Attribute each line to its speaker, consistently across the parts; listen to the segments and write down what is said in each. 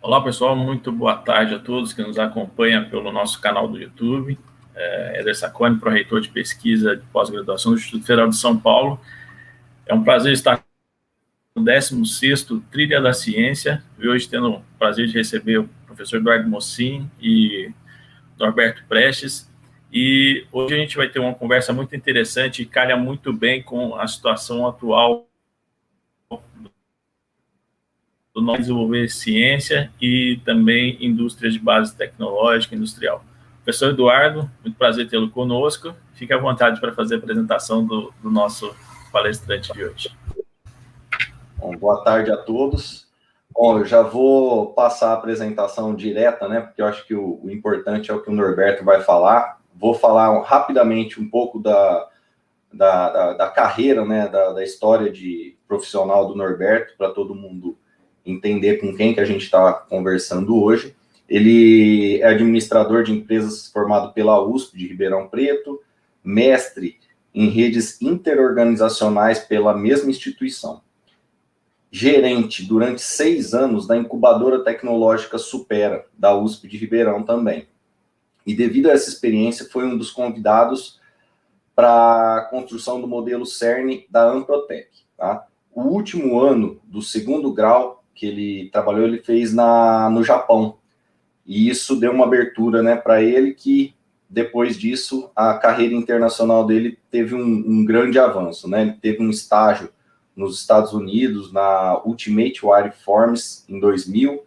Speaker 1: Olá, pessoal, muito boa tarde a todos que nos acompanham pelo nosso canal do YouTube. Éder Saconi, pró-reitor de pesquisa de pós-graduação do Instituto Federal de São Paulo. É um prazer estar no 16º Trilha da Ciência, e hoje tendo o prazer de receber o professor Eduardo Mocin e Norberto Prestes. E hoje a gente vai ter uma conversa muito interessante e calha muito bem com a situação atual do nosso desenvolver ciência e também indústrias de base tecnológica e industrial. Professor Eduardo, muito prazer tê-lo conosco. Fique à vontade para fazer a apresentação do nosso palestrante de hoje.
Speaker 2: Bom, boa tarde a todos. Bom, eu já vou passar a apresentação direta, né? Porque eu acho que o importante é o que o Norberto vai falar. Vou falar rapidamente um pouco da carreira, né? Da história de profissional do Norberto, para todo mundo entender com quem que a gente está conversando hoje. Ele é administrador de empresas formado pela USP de Ribeirão Preto, mestre em redes interorganizacionais pela mesma instituição. Gerente durante 6 anos da incubadora tecnológica Supera, da USP de Ribeirão também. E devido a essa experiência, foi um dos convidados para a construção do modelo CERN da Amprotec. Tá? O último ano do 2º grau que ele trabalhou, ele fez no Japão. E isso deu uma abertura, né, para ele, que depois disso a carreira internacional dele teve um grande avanço. Né? Ele teve um estágio nos Estados Unidos, na Ultimate Wire Forms, em 2000.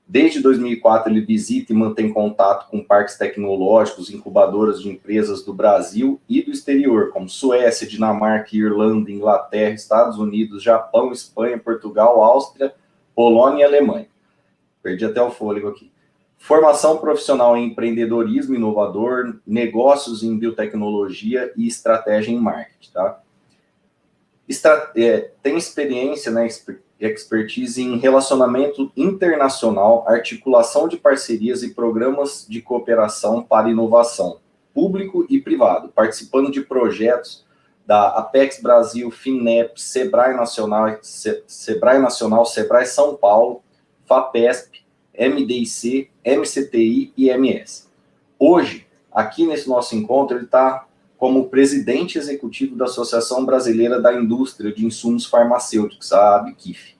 Speaker 2: Desde 2004, ele visita e mantém contato com parques tecnológicos, incubadoras de empresas do Brasil e do exterior, como Suécia, Dinamarca, Irlanda, Inglaterra, Estados Unidos, Japão, Espanha, Portugal, Áustria, Polônia e Alemanha. Perdi até o fôlego aqui. Formação profissional em empreendedorismo inovador, negócios em biotecnologia e estratégia em marketing, tá? Tem experiência, né, expertise em relacionamento internacional, articulação de parcerias e programas de cooperação para inovação, público e privado, participando de projetos da Apex Brasil, FINEP, Sebrae Nacional, Sebrae São Paulo, FAPESP, MDIC, MCTI e MS. Hoje, aqui nesse nosso encontro, ele está como presidente executivo da Associação Brasileira da Indústria de Insumos Farmacêuticos, a ABQIF.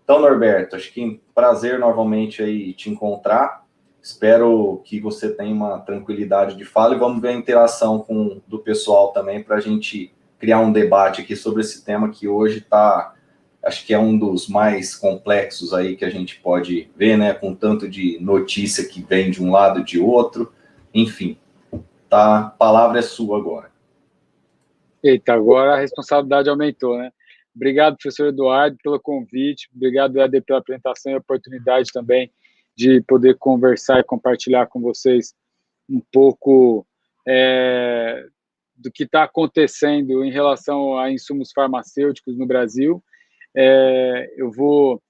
Speaker 2: Então, Norberto, acho que é um prazer novamente aí te encontrar. Espero que você tenha uma tranquilidade de fala e vamos ver a interação do pessoal também para a gente criar um debate aqui sobre esse tema que hoje está, acho que é um dos mais complexos aí que a gente pode ver, né, com tanto de notícia que vem de um lado e de outro, enfim. Tá, a palavra é sua agora.
Speaker 3: Eita, agora a responsabilidade aumentou, né? Obrigado, professor Eduardo, pelo convite. Obrigado, Éder, pela apresentação e a oportunidade também de poder conversar e compartilhar com vocês um pouco do que está acontecendo em relação a insumos farmacêuticos no Brasil. Eu vou,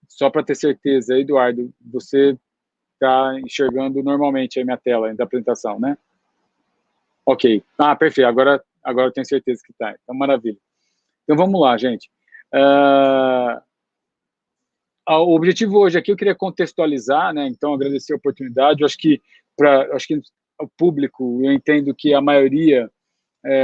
Speaker 3: só para ter certeza, Eduardo, você está enxergando normalmente a minha tela da apresentação, né? Ok. Perfeito. Agora eu tenho certeza que está. Então, maravilha. Então, vamos lá, gente. O objetivo hoje aqui, eu queria contextualizar, né? Então, agradecer a oportunidade. Eu acho que o público, eu entendo que a maioria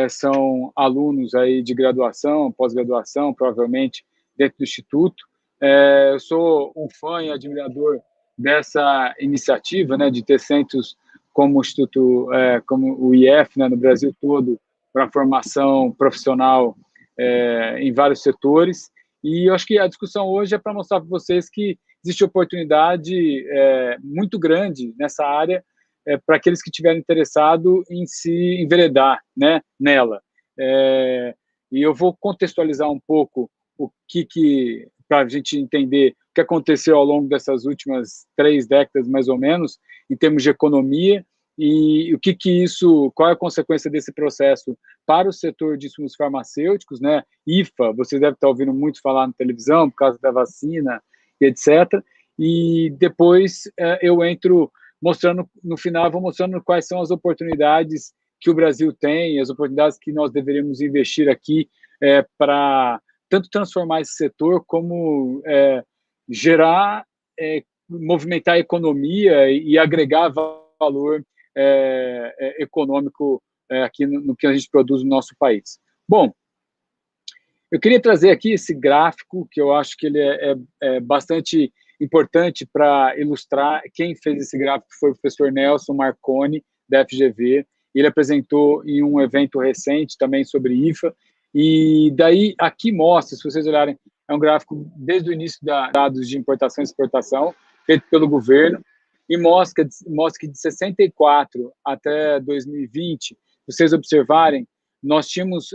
Speaker 3: são alunos aí de graduação, pós-graduação, provavelmente, dentro do Instituto. Eu sou um fã e admirador dessa iniciativa, né, de ter centros como o Instituto, como o IF, né, no Brasil todo, para formação profissional em vários setores. E eu acho que a discussão hoje é para mostrar para vocês que existe oportunidade muito grande nessa área para aqueles que estiverem interessados em se enveredar, né, nela. E eu vou contextualizar um pouco o que para a gente entender o que aconteceu ao longo dessas últimas 3 décadas, mais ou menos, em termos de economia, e qual é a consequência desse processo para o setor de insumos farmacêuticos, né? IFA, vocês devem estar ouvindo muito falar na televisão, por causa da vacina, etc. E depois eu entro mostrando, no final, vou mostrando quais são as oportunidades que o Brasil tem, as oportunidades que nós deveríamos investir aqui para tanto transformar esse setor como gerar movimentar a economia e agregar valor econômico aqui no que a gente produz no nosso país. Bom, eu queria trazer aqui esse gráfico, que eu acho que ele é bastante importante para ilustrar. Quem fez esse gráfico foi o professor Nelson Marconi, da FGV. Ele apresentou em um evento recente também sobre IFA. E daí, aqui mostra, se vocês olharem, é um gráfico desde o início da dados de importação e exportação, feito pelo governo, e mostra que de 64 até 2020, vocês observarem, nós tínhamos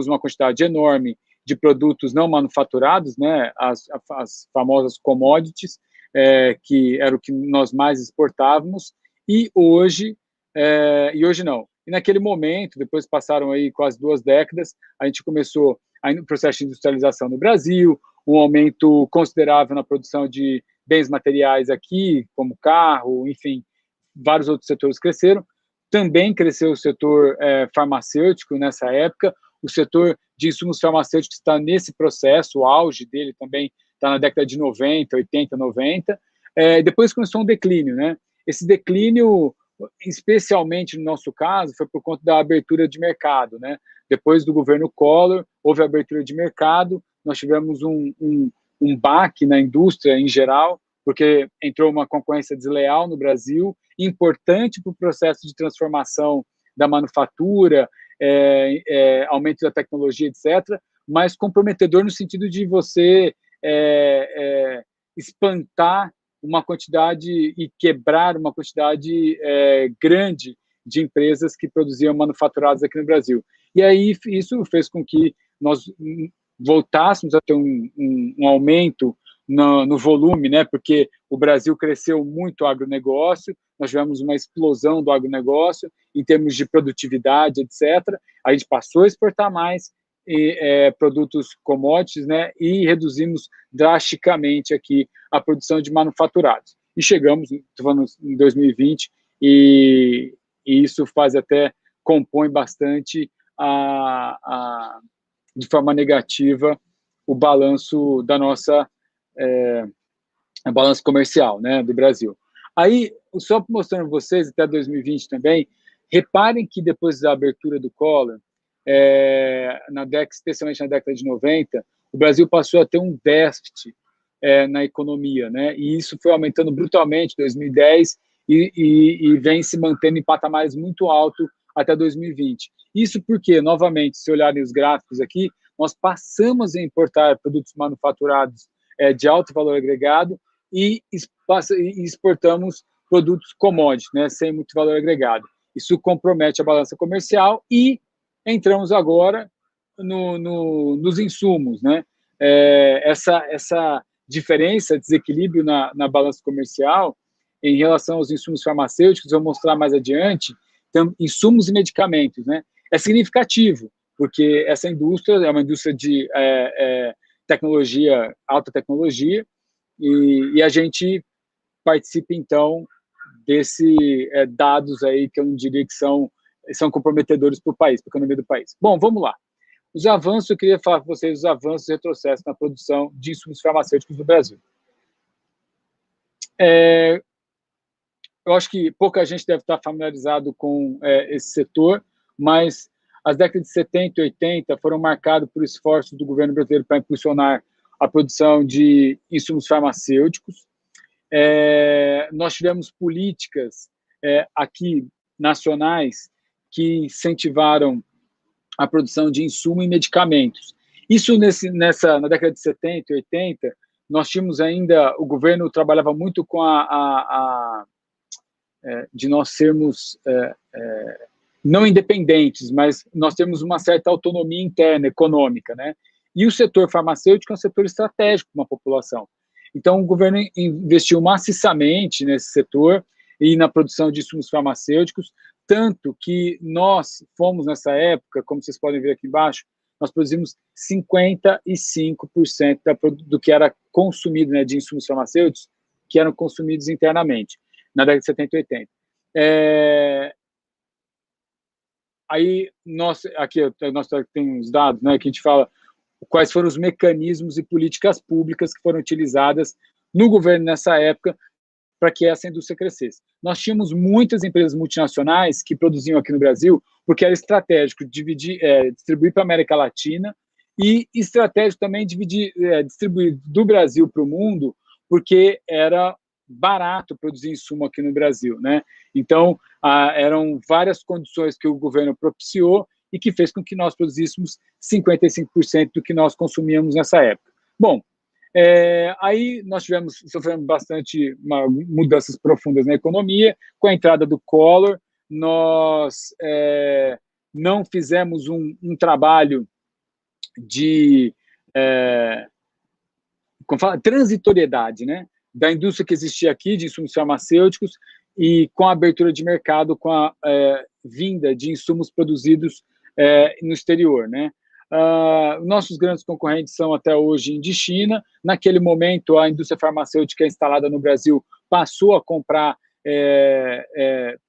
Speaker 3: uma quantidade enorme de produtos não manufaturados, né, as famosas commodities, que era o que nós mais exportávamos, e hoje não. E naquele momento, depois passaram aí quase 2 décadas, a gente começou o processo de industrialização no Brasil, um aumento considerável na produção de bens materiais aqui, como carro, enfim, vários outros setores cresceram. Também cresceu o setor farmacêutico nessa época, o setor de insumos farmacêuticos está nesse processo, o auge dele também está na década de 90, 80, 90. Depois começou um declínio, né? Esse declínio, especialmente no nosso caso, foi por conta da abertura de mercado, né? Depois do governo Collor, houve a abertura de mercado, nós tivemos um baque na indústria em geral, porque entrou uma concorrência desleal no Brasil, importante para o processo de transformação da manufatura, aumento da tecnologia, etc., mas comprometedor no sentido de você espantar uma quantidade e quebrar uma quantidade grande de empresas que produziam manufaturados aqui no Brasil. E aí isso fez com que nós voltássemos a ter um aumento no volume, né? Porque o Brasil cresceu muito o agronegócio, nós tivemos uma explosão do agronegócio em termos de produtividade, etc. A gente passou a exportar mais produtos commodities, né? E reduzimos drasticamente aqui a produção de manufaturados. E chegamos, estou falando em 2020, e isso compõe bastante de forma negativa o balanço da nossa balanço comercial, né, do Brasil. Aí, só mostrando vocês, até 2020 também, reparem que depois da abertura do Collor, especialmente na década de 90, o Brasil passou a ter um déficit na economia, né, e isso foi aumentando brutalmente em 2010 e vem se mantendo em patamares muito altos até 2020. Isso porque, novamente, se olharem os gráficos aqui, nós passamos a importar produtos manufaturados de alto valor agregado e exportamos produtos commodities, né, sem muito valor agregado. Isso compromete a balança comercial e entramos agora nos insumos, né? Essa diferença, desequilíbrio na balança comercial em relação aos insumos farmacêuticos, eu vou mostrar mais adiante, então, insumos e medicamentos, né? É significativo, porque essa indústria é uma indústria de tecnologia, alta tecnologia, e a gente participa, então, desses dados aí que eu não diria que são comprometedores para o país, para a economia do país. Bom, vamos lá. Os avanços, eu queria falar para vocês os avanços e retrocessos na produção de insumos farmacêuticos no Brasil. Eu acho que pouca gente deve estar familiarizado com esse setor, mas as décadas de 70 e 80 foram marcadas por esforços do governo brasileiro para impulsionar a produção de insumos farmacêuticos. Nós tivemos políticas aqui nacionais que incentivaram a produção de insumo e medicamentos. Isso na década de 70 e 80, nós tínhamos ainda, o governo trabalhava muito com de nós sermos não independentes, mas nós temos uma certa autonomia interna, econômica, né? E o setor farmacêutico é um setor estratégico para uma população. Então, o governo investiu maciçamente nesse setor e na produção de insumos farmacêuticos, tanto que nós fomos, nessa época, como vocês podem ver aqui embaixo, nós produzimos 55% do que era consumido, né, de insumos farmacêuticos, que eram consumidos internamente, na década de 70 e 80. Aí, aqui nós temos uns dados, né, que a gente fala quais foram os mecanismos e políticas públicas que foram utilizadas no governo nessa época para que essa indústria crescesse. Nós tínhamos muitas empresas multinacionais que produziam aqui no Brasil, porque era estratégico distribuir para a América Latina e estratégico também distribuir do Brasil para o mundo, porque era barato produzir insumo aqui no Brasil, né? Então, eram várias condições que o governo propiciou e que fez com que nós produzíssemos 55% do que nós consumíamos nessa época. Bom, aí nós sofremos bastante mudanças profundas na economia. Com a entrada do Collor, nós não fizemos um trabalho de transitoriedade, né, da indústria que existia aqui, de insumos farmacêuticos, e com a abertura de mercado, com a vinda de insumos produzidos no exterior, né. Nossos grandes concorrentes são até hoje de China. Naquele momento, a indústria farmacêutica instalada no Brasil passou a comprar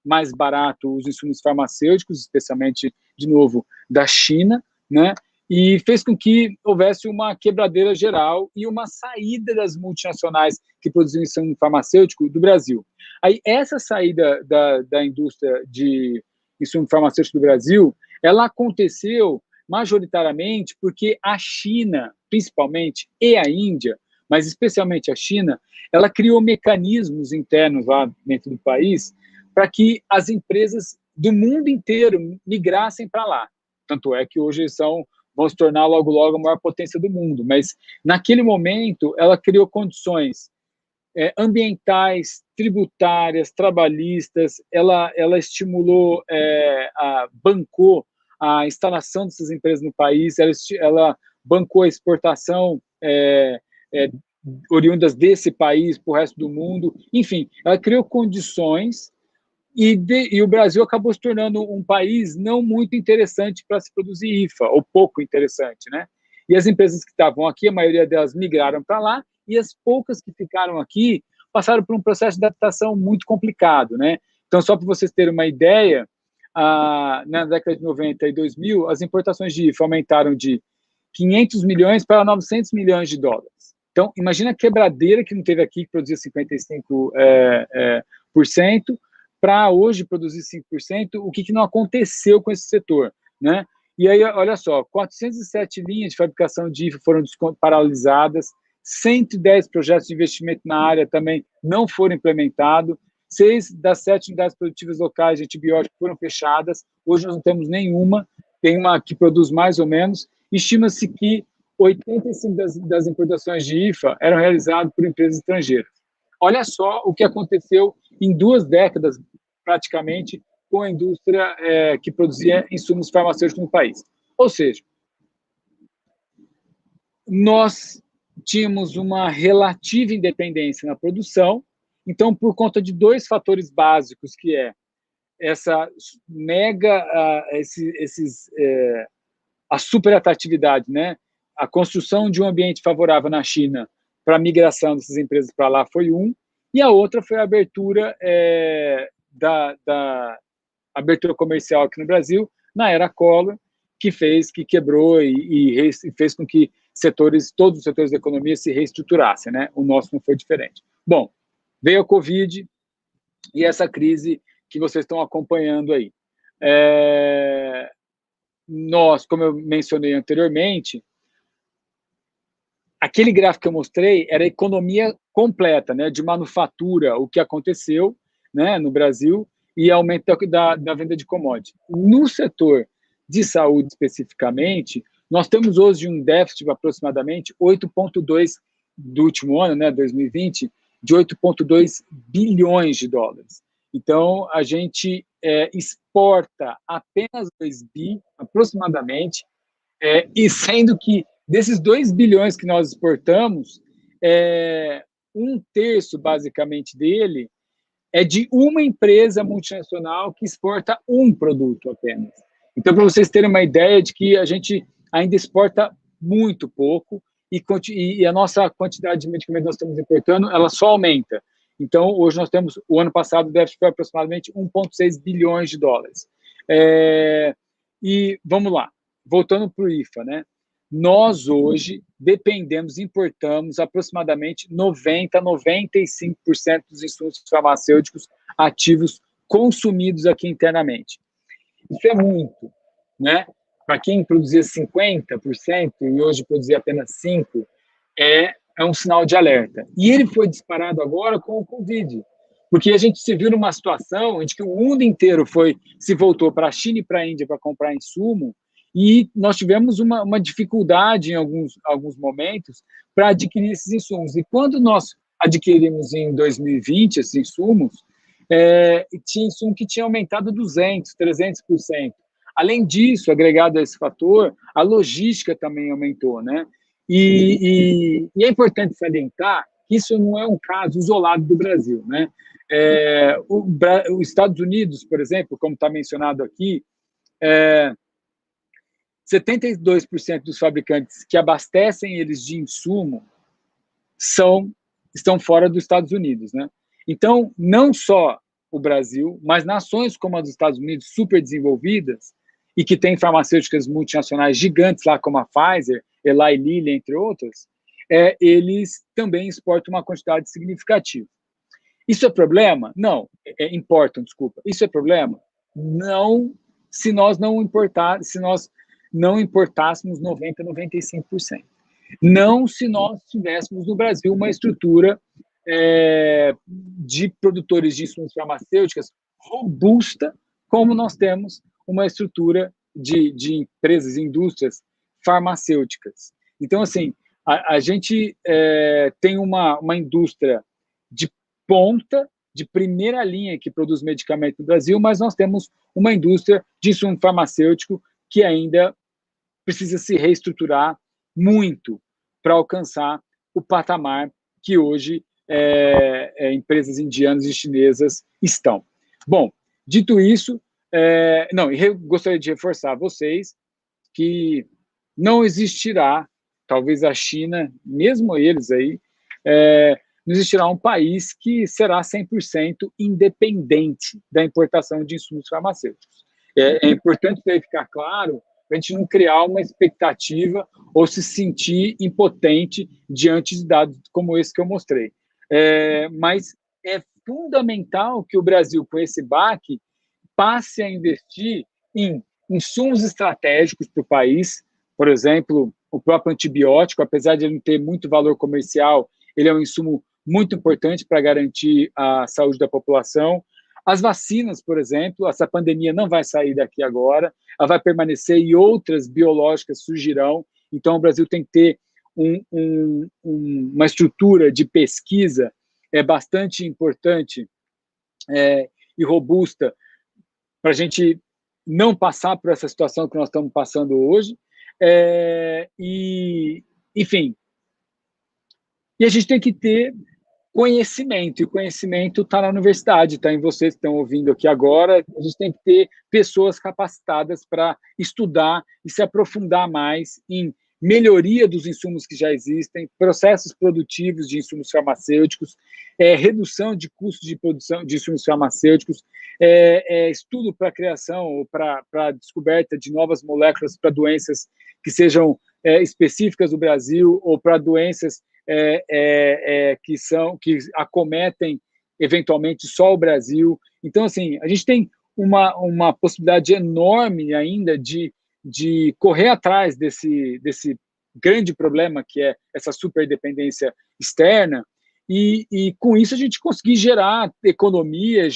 Speaker 3: mais barato os insumos farmacêuticos, especialmente, de novo, da China, né? E fez com que houvesse uma quebradeira geral e uma saída das multinacionais que produziam insumo farmacêutico do Brasil. Aí, essa saída da indústria de insumo farmacêutico do Brasil, ela aconteceu majoritariamente porque a China, principalmente, e a Índia, mas especialmente a China, ela criou mecanismos internos lá dentro do país para que as empresas do mundo inteiro migrassem para lá. Tanto é que hoje vão se tornar logo, logo a maior potência do mundo. Mas, naquele momento, ela criou condições ambientais, tributárias, trabalhistas, ela estimulou, bancou a instalação dessas empresas no país, ela bancou a exportação oriundas desse país para o resto do mundo. Enfim, ela criou condições e o Brasil acabou se tornando um país não muito interessante para se produzir IFA, ou pouco interessante, né? E as empresas que estavam aqui, a maioria delas migraram para lá, e as poucas que ficaram aqui passaram por um processo de adaptação muito complicado, né? Então, só para vocês terem uma ideia, na década de 90 e 2000, as importações de IFA aumentaram de 500 milhões para 900 milhões de dólares. Então, imagina a quebradeira que não teve aqui, que produzia 55%, para hoje produzir 5%, o que não aconteceu com esse setor, né? E aí, olha só, 407 linhas de fabricação de IFA foram paralisadas, 110 projetos de investimento na área também não foram implementados, 6 das 7 unidades produtivas locais de antibióticos foram fechadas, hoje nós não temos nenhuma, tem uma que produz mais ou menos. Estima-se que 85% das importações de IFA eram realizadas por empresas estrangeiras. Olha só o que aconteceu em 2 décadas, praticamente, com a indústria que produzia insumos farmacêuticos no país. Ou seja, nós tínhamos uma relativa independência na produção. Então, por conta de 2 fatores básicos, que é essa a superatratividade, né? A construção de um ambiente favorável na China para a migração dessas empresas para lá foi e a outra foi a abertura da abertura comercial aqui no Brasil, na era Collor, que quebrou e fez com que todos os setores da economia se reestruturassem, né? O nosso não foi diferente. Bom, veio a Covid e essa crise que vocês estão acompanhando aí. Nós, como eu mencionei anteriormente, aquele gráfico que eu mostrei era a economia completa, né, de manufatura, o que aconteceu, né, no Brasil, e aumento da venda de commodities. No setor de saúde, especificamente, nós temos hoje um déficit de aproximadamente 8,2 do último ano, né, 2020, de 8,2 bilhões de dólares. Então, a gente exporta apenas 2 bi, aproximadamente, e sendo que desses 2 bilhões que nós exportamos, 1/3, basicamente, dele é de uma empresa multinacional que exporta um produto apenas. Então, para vocês terem uma ideia de que a gente ainda exporta muito pouco e a nossa quantidade de medicamentos que nós estamos importando, ela só aumenta. Então, hoje nós temos, o ano passado, o déficit foi aproximadamente 1,6 bilhões de dólares. E vamos lá, voltando para o IFA, né? nós hoje dependemos, importamos aproximadamente 90% a 95% dos insumos farmacêuticos ativos consumidos aqui internamente. Isso é muito, né? Para quem produzia 50% e hoje produzir apenas 5%, é um sinal de alerta. E ele foi disparado agora com o Covid, porque a gente se viu numa situação em que o mundo inteiro se voltou para a China e para a Índia para comprar insumo, e nós tivemos uma dificuldade em alguns momentos para adquirir esses insumos. E quando nós adquirimos em 2020 esses insumos, tinha insumo que tinha aumentado 200%, 300%. Além disso, agregado a esse fator, a logística também aumentou, né? E é importante salientar que isso não é um caso isolado do Brasil, né? Os Estados Unidos, por exemplo, como está mencionado aqui, 72% dos fabricantes que abastecem eles de insumo estão fora dos Estados Unidos, né? Então, não só o Brasil, mas nações como a dos Estados Unidos, super desenvolvidas, e que têm farmacêuticas multinacionais gigantes lá, como a Pfizer, Eli Lilly, entre outras, eles também exportam uma quantidade significativa. Isso é problema? Não. Importam, desculpa. Isso é problema? Não, se nós não importássemos 90%, 95%. Não se nós tivéssemos no Brasil uma estrutura de produtores de insumos farmacêuticos robusta, como nós temos uma estrutura de empresas, indústrias farmacêuticas. Então, assim, a gente tem uma indústria de ponta, de primeira linha que produz medicamento no Brasil, mas nós temos uma indústria de insumo farmacêutico que ainda precisa se reestruturar muito para alcançar o patamar que hoje empresas indianas e chinesas estão. Bom, dito isso, eu gostaria de reforçar a vocês que não existirá, talvez a China, mesmo eles aí, não existirá um país que será 100% independente da importação de insumos farmacêuticos. É importante ficar claro para a gente não criar uma expectativa ou se sentir impotente diante de dados como esse que eu mostrei. Mas é fundamental que o Brasil, com esse baque, passe a investir em insumos estratégicos para o país. Por exemplo, o próprio antibiótico, apesar de ele não ter muito valor comercial, ele é um insumo muito importante para garantir a saúde da população. As vacinas, por exemplo, essa pandemia não vai sair daqui agora, ela vai permanecer e outras biológicas surgirão. Então, o Brasil tem que ter uma estrutura de pesquisa bastante importante e robusta para a gente não passar por essa situação que nós estamos passando hoje. Enfim, e a gente tem que ter conhecimento, e o conhecimento está na universidade, está em vocês que estão ouvindo aqui agora. A gente tem que ter pessoas capacitadas para estudar e se aprofundar mais em melhoria dos insumos que já existem, processos produtivos de insumos farmacêuticos, redução de custos de produção de insumos farmacêuticos, estudo para a criação ou para a descoberta de novas moléculas para doenças que sejam específicas do Brasil ou para doenças que acometem eventualmente só o Brasil. Então, assim, a gente tem uma possibilidade enorme ainda de correr atrás desse grande problema que é essa superdependência externa e com isso a gente conseguir gerar economia,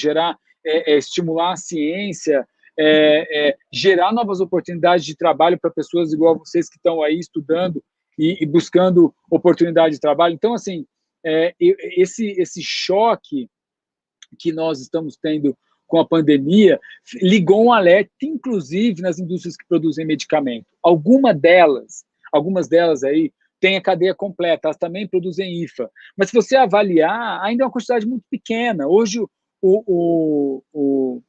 Speaker 3: estimular a ciência, gerar novas oportunidades de trabalho para pessoas igual a vocês que estão aí estudando e buscando oportunidade de trabalho. Então, assim, esse choque que nós estamos tendo com a pandemia ligou um alerta, inclusive nas indústrias que produzem medicamento. Algumas delas aí têm a cadeia completa, elas também produzem IFA. Mas se você avaliar, ainda é uma quantidade muito pequena. Hoje,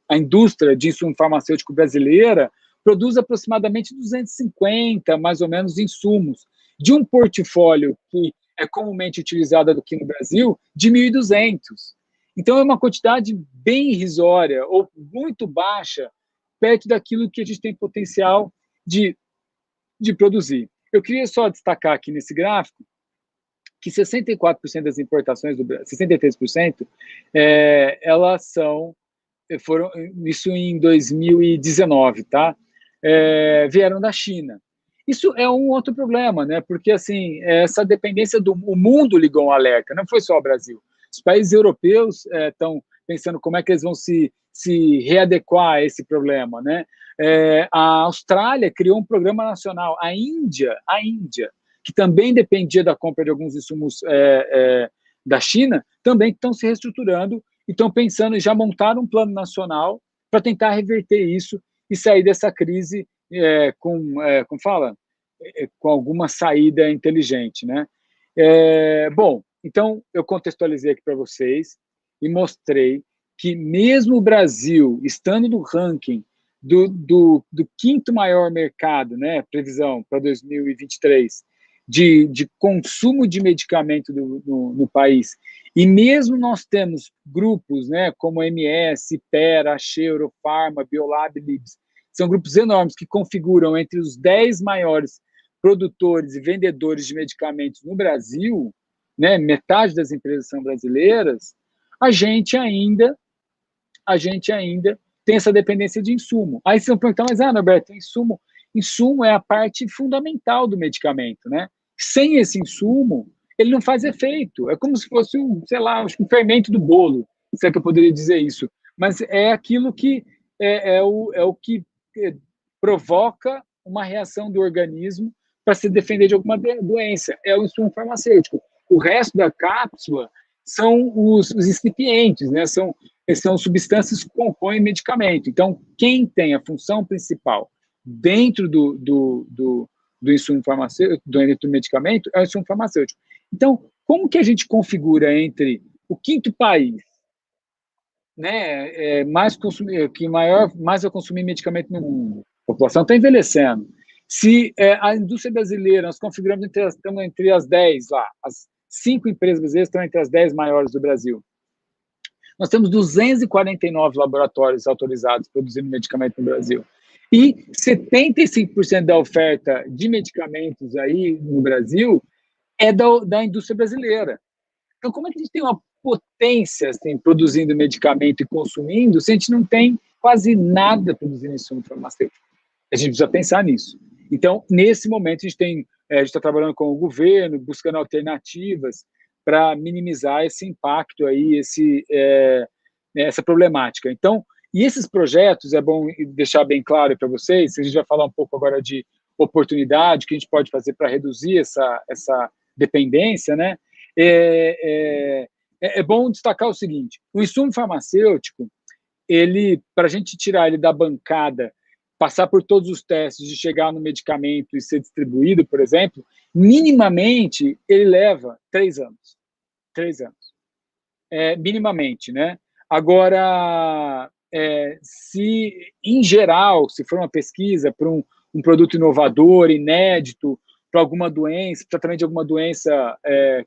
Speaker 3: a indústria de insumo farmacêutico brasileira produz aproximadamente 250, mais ou menos, insumos, de um portfólio que é comumente utilizado aqui no Brasil, de 1.200. Então, é uma quantidade bem irrisória ou muito baixa perto daquilo que a gente tem potencial de produzir. eu queria só destacar aqui nesse gráfico que 64% das importações do Brasil, 63%, elas foram, isso em 2019, tá? Vieram da China. Isso é um outro problema, né? Porque, assim, essa dependência o mundo ligou um alerta, não foi só o Brasil. Os países europeus estão pensando como é que eles vão se readequar a esse problema, né? A Austrália criou um programa nacional, a Índia, que também dependia da compra de alguns insumos da China, também estão se reestruturando e estão pensando em já montar um plano nacional para tentar reverter isso e sair dessa crise como fala? Com alguma saída inteligente, né? Bom, então eu contextualizei aqui para vocês e mostrei que mesmo o Brasil, estando no ranking do quinto maior mercado, né, previsão para 2023, de consumo de medicamento no país, e mesmo nós temos grupos, né, como MS, Pera, Eurofarma, Biolab, Libs, são grupos enormes que configuram entre os 10 maiores produtores e vendedores de medicamentos no Brasil, né, metade das empresas são brasileiras, a gente ainda tem essa dependência de insumo. Aí vocês vão perguntar, mas, Norberto, insumo é a parte fundamental do medicamento, né? Sem esse insumo, ele não faz efeito. É como se fosse um fermento do bolo, se é que eu poderia dizer isso. Mas é aquilo que é o que provoca uma reação do organismo para se defender de alguma doença. É o insumo farmacêutico. O resto da cápsula são os excipientes, né? São substâncias que compõem medicamento. Então, quem tem a função principal dentro do insumo farmacêutico, do medicamento, é o insumo farmacêutico. Então, como que a gente configura entre o quinto país, né, mais vai consumir medicamento no mundo? A população está envelhecendo. Se a indústria brasileira, nós configuramos estamos entre as 10 lá, as 5 empresas brasileiras estão entre as 10 maiores do Brasil. Nós temos 249 laboratórios autorizados produzindo medicamento no Brasil. E 75% da oferta de medicamentos aí no Brasil é da indústria brasileira. Então, como é que a gente tem uma potência assim, produzindo medicamento e consumindo se a gente não tem quase nada produzindo insumo farmacêutico? A gente precisa pensar nisso. Então, nesse momento, a gente está trabalhando com o governo, buscando alternativas para minimizar esse impacto aí, essa problemática. Então, e esses projetos, é bom deixar bem claro para vocês, a gente vai falar um pouco agora de oportunidade, que a gente pode fazer para reduzir essa dependência, né? É bom destacar o seguinte, o insumo farmacêutico, para a gente tirar ele da bancada, passar por todos os testes de chegar no medicamento e ser distribuído, por exemplo, minimamente ele leva 3 anos. 3 anos. Minimamente, né? Agora, se em geral, se for uma pesquisa para um produto inovador, inédito, para alguma doença, tratamento de alguma doença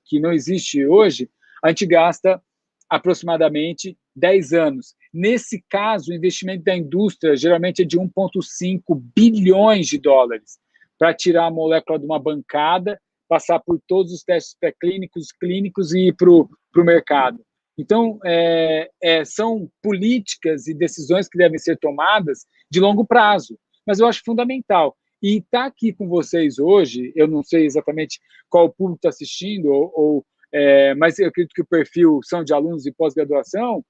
Speaker 3: que não existe hoje, a gente gasta aproximadamente 10 anos. Nesse caso, o investimento da indústria geralmente é de 1,5 bilhões de dólares para tirar a molécula de uma bancada, passar por todos os testes pré-clínicos, clínicos e ir para o mercado. Então, são políticas e decisões que devem ser tomadas de longo prazo, mas eu acho fundamental. E estar aqui com vocês hoje, eu não sei exatamente qual o público está assistindo, mas eu acredito que o perfil são de alunos de pós-graduação,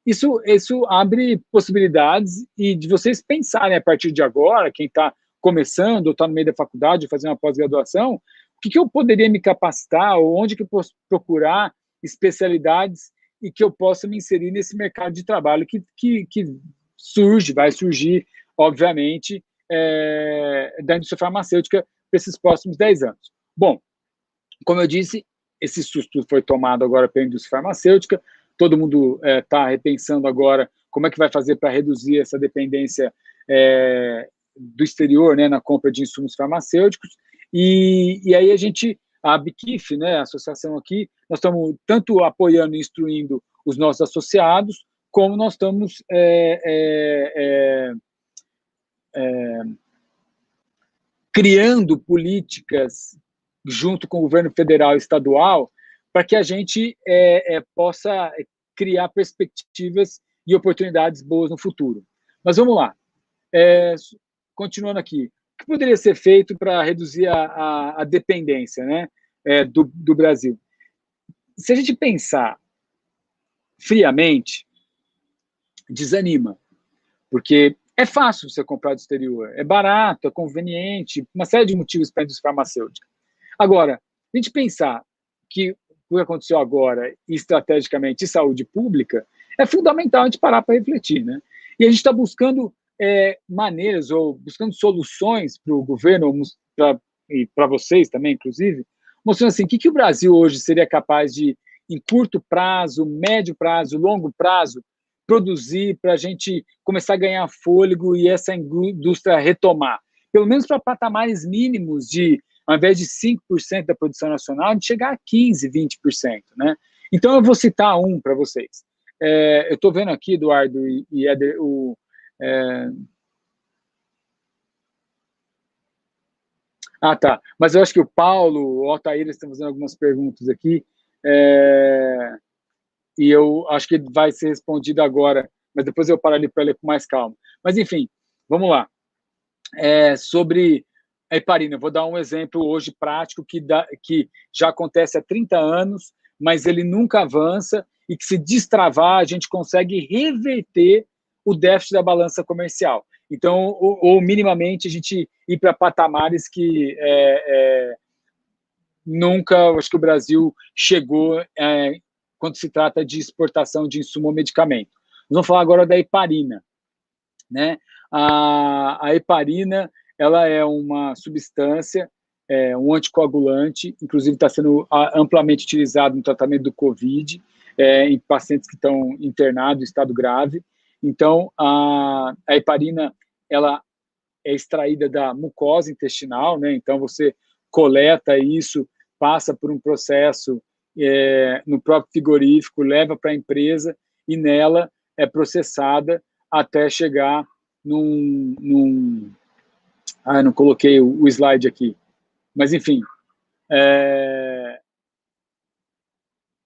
Speaker 3: isso abre possibilidades e de vocês pensarem a partir de agora, quem está começando ou está no meio da faculdade, fazer uma pós-graduação, o que eu poderia me capacitar, ou onde que eu posso procurar especialidades e que eu possa me inserir nesse mercado de trabalho que vai surgir, obviamente, da indústria farmacêutica para esses próximos 10 anos. Bom, como eu disse, esse susto foi tomado agora pela indústria farmacêutica, todo mundo está repensando agora como é que vai fazer para reduzir essa dependência do exterior, né, na compra de insumos farmacêuticos, e aí a ABQIF, né, a associação aqui, nós estamos tanto apoiando e instruindo os nossos associados, como nós estamos criando políticas junto com o governo federal e estadual para que a gente possa criar perspectivas e oportunidades boas no futuro. Mas vamos lá. Continuando aqui. O que poderia ser feito para reduzir a dependência, né, do Brasil? Se a gente pensar friamente, desanima, porque é fácil você comprar do exterior, é barato, é conveniente, uma série de motivos para a indústria farmacêutica. Agora, a gente pensar que o que aconteceu agora, estrategicamente, e saúde pública, é fundamental a gente parar para refletir, né? E a gente está buscando maneiras, ou buscando soluções para o governo, e para vocês também, inclusive, mostrando assim, o que o Brasil hoje seria capaz de, em curto prazo, médio prazo, longo prazo, produzir para a gente começar a ganhar fôlego e essa indústria retomar. Pelo menos para patamares mínimos de, ao invés de 5% da produção nacional, a gente chegar a 15%, 20%. Né? Então, eu vou citar um para vocês. Eu estou vendo aqui, Eduardo e Éder, tá. Mas eu acho que o Paulo, o Altair estão fazendo algumas perguntas aqui, e eu acho que vai ser respondido agora, mas depois eu paro ali para ler com mais calma. Mas, enfim, vamos lá. Sobre a heparina, eu vou dar um exemplo hoje prático que já acontece há 30 anos, mas ele nunca avança e que, se destravar, a gente consegue reverter o déficit da balança comercial. Então, ou minimamente, a gente ir para patamares que nunca, acho que o Brasil chegou quando se trata de exportação de insumo ou medicamento. Nós vamos falar agora da heparina. Né? A heparina, ela é uma substância, um anticoagulante, inclusive está sendo amplamente utilizado no tratamento do COVID, em pacientes que estão internados em estado grave. Então, a heparina, ela é extraída da mucosa intestinal, né? Então você coleta isso, passa por um processo no próprio frigorífico, leva para a empresa e nela é processada até chegar não coloquei o slide aqui, mas enfim,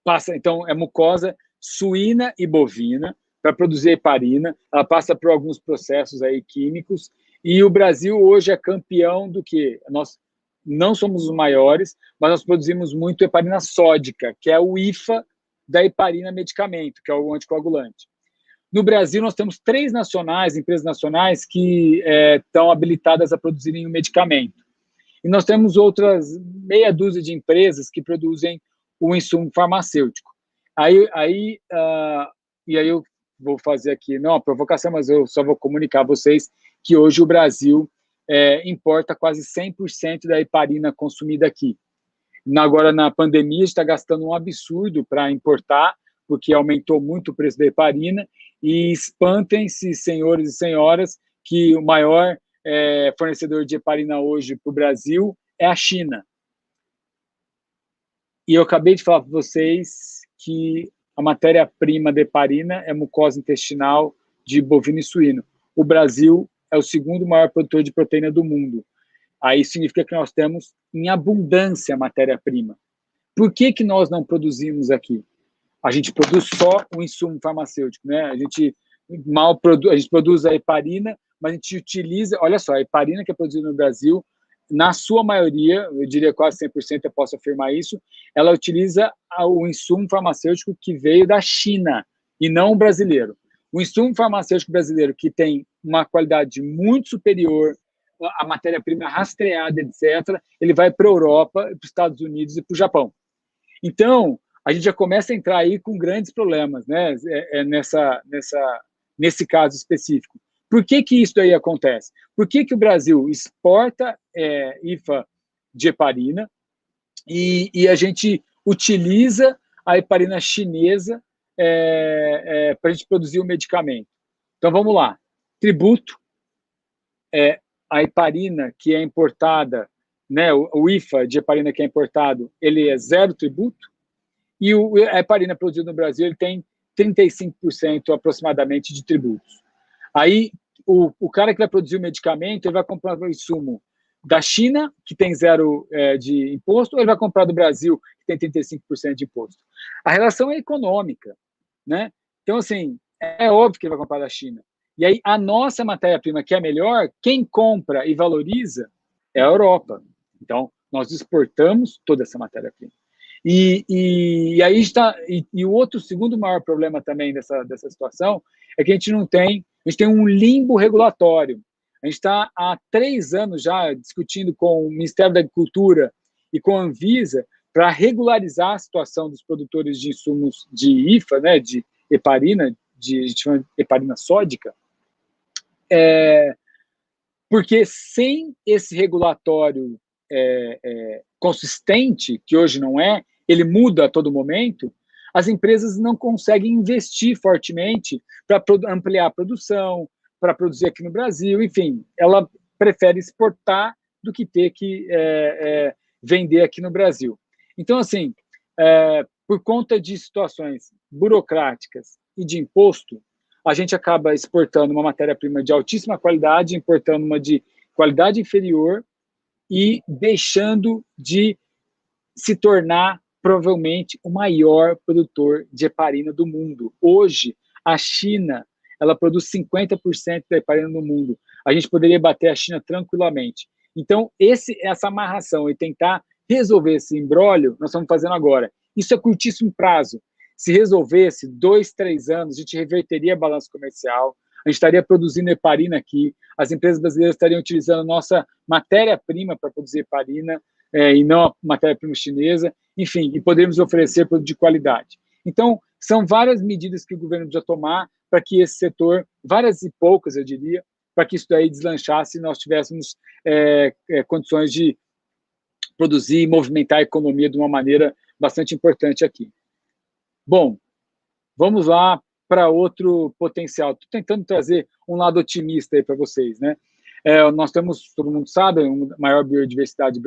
Speaker 3: passa, então, é mucosa suína e bovina para produzir heparina, ela passa por alguns processos aí químicos, e o Brasil hoje é campeão do quê? Nós não somos os maiores, mas nós produzimos muito heparina sódica, que é o IFA da heparina medicamento, que é o anticoagulante. No Brasil, nós temos 3 empresas nacionais que estão habilitadas a produzirem o medicamento. E nós temos outras meia dúzia de empresas que produzem o insumo farmacêutico. E aí eu vou fazer aqui, não a provocação, mas eu só vou comunicar a vocês que hoje o Brasil importa quase 100% da heparina consumida aqui. Agora, na pandemia, a gente está gastando um absurdo para importar, porque aumentou muito o preço da heparina, e espantem-se, senhores e senhoras, que o maior fornecedor de heparina hoje para o Brasil é a China. E eu acabei de falar para vocês que a matéria-prima da heparina é mucosa intestinal de bovino e suíno. O Brasil é o segundo maior produtor de proteína do mundo. Aí significa que nós temos em abundância matéria-prima. Por que nós não produzimos aqui? A gente produz só o insumo farmacêutico, né? A gente produz a heparina, mas a gente utiliza, olha só, a heparina que é produzida no Brasil, na sua maioria, eu diria quase 100%, eu posso afirmar isso, ela utiliza o insumo farmacêutico que veio da China, e não o brasileiro. O insumo farmacêutico brasileiro, que tem uma qualidade muito superior, a matéria-prima rastreada, etc., ele vai para a Europa, para os Estados Unidos e para o Japão. Então, a gente já começa a entrar aí com grandes problemas, né? Nesse caso específico. Por que isso aí acontece? Por que o Brasil exporta IFA de heparina e a gente utiliza a heparina chinesa para a gente produzir o medicamento? Então, vamos lá. Tributo, a heparina que é importada, né, o IFA de heparina que é importado, ele é 0 tributo, e a heparina produzida no Brasil ele tem 35% aproximadamente de tributos. Aí, o cara que vai produzir o medicamento, ele vai comprar o insumo da China, que tem zero de imposto, ou ele vai comprar do Brasil, que tem 35% de imposto? A relação é econômica, né? Então, assim, é óbvio que ele vai comprar da China. E aí, a nossa matéria-prima, que é melhor, quem compra e valoriza é a Europa. Então, nós exportamos toda essa matéria-prima. E aí está. E o outro, segundo maior problema também dessa situação é que a gente tem um limbo regulatório. A gente está há 3 anos já discutindo com o Ministério da Agricultura e com a Anvisa para regularizar a situação dos produtores de insumos de IFA, né, de heparina, a gente chama de heparina sódica, porque sem esse regulatório consistente, que hoje não é, ele muda a todo momento, as empresas não conseguem investir fortemente para ampliar a produção, para produzir aqui no Brasil, enfim, ela prefere exportar do que ter que vender aqui no Brasil. Então, assim, por conta de situações burocráticas e de imposto, a gente acaba exportando uma matéria-prima de altíssima qualidade, importando uma de qualidade inferior e deixando de se tornar, provavelmente, o maior produtor de heparina do mundo. Hoje, a China, ela produz 50% da heparina no mundo. A gente poderia bater a China tranquilamente. Então, essa amarração e tentar resolver esse imbróglio, nós estamos fazendo agora. Isso é curtíssimo prazo. Se resolvesse 2, 3 anos, a gente reverteria a balança comercial, a gente estaria produzindo heparina aqui, as empresas brasileiras estariam utilizando a nossa matéria-prima para produzir heparina, e não a matéria-prima chinesa, enfim, e poderíamos oferecer produto de qualidade. Então, são várias medidas que o governo precisa tomar para que esse setor, várias e poucas, eu diria, para que isso daí deslanchasse e nós tivéssemos condições de produzir e movimentar a economia de uma maneira bastante importante aqui. Bom, vamos lá para outro potencial. Estou tentando trazer um lado otimista aí para vocês, né? Nós temos, todo mundo sabe, a maior biodiversidade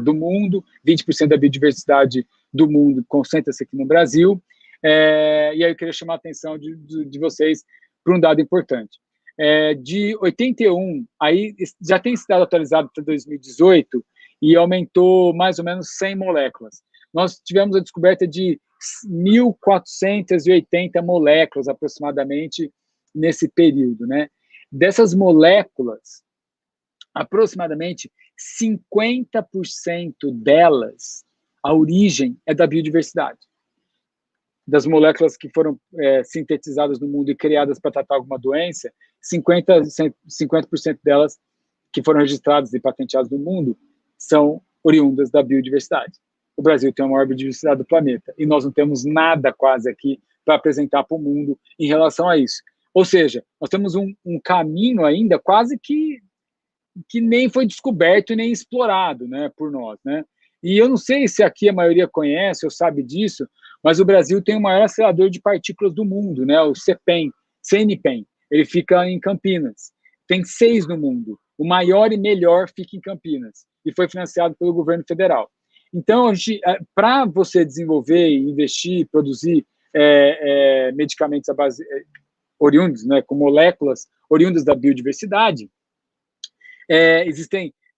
Speaker 3: do mundo, 20% da biodiversidade do mundo concentra-se aqui no Brasil, e aí eu queria chamar a atenção de vocês para um dado importante. De 81, aí já tem esse dado atualizado para 2018, e aumentou mais ou menos 100 moléculas. Nós tivemos a descoberta de 1.480 moléculas, aproximadamente, nesse período, né? Dessas moléculas, aproximadamente 50% delas, a origem é da biodiversidade. Das moléculas que foram sintetizadas no mundo e criadas para tratar alguma doença, 50% delas que foram registradas e patenteadas no mundo são oriundas da biodiversidade. O Brasil tem a maior biodiversidade do planeta e nós não temos nada quase aqui para apresentar para o mundo em relação a isso. Ou seja, nós temos um caminho ainda quase que nem foi descoberto e nem explorado, né, por nós, né? E eu não sei se aqui a maioria conhece ou sabe disso, mas o Brasil tem o maior acelerador de partículas do mundo, né, o CNPEM. Ele fica em Campinas. Tem 6 no mundo. O maior e melhor fica em Campinas e foi financiado pelo governo federal. Então, para você desenvolver, investir, produzir medicamentos à base oriundos, né, com moléculas oriundas da biodiversidade,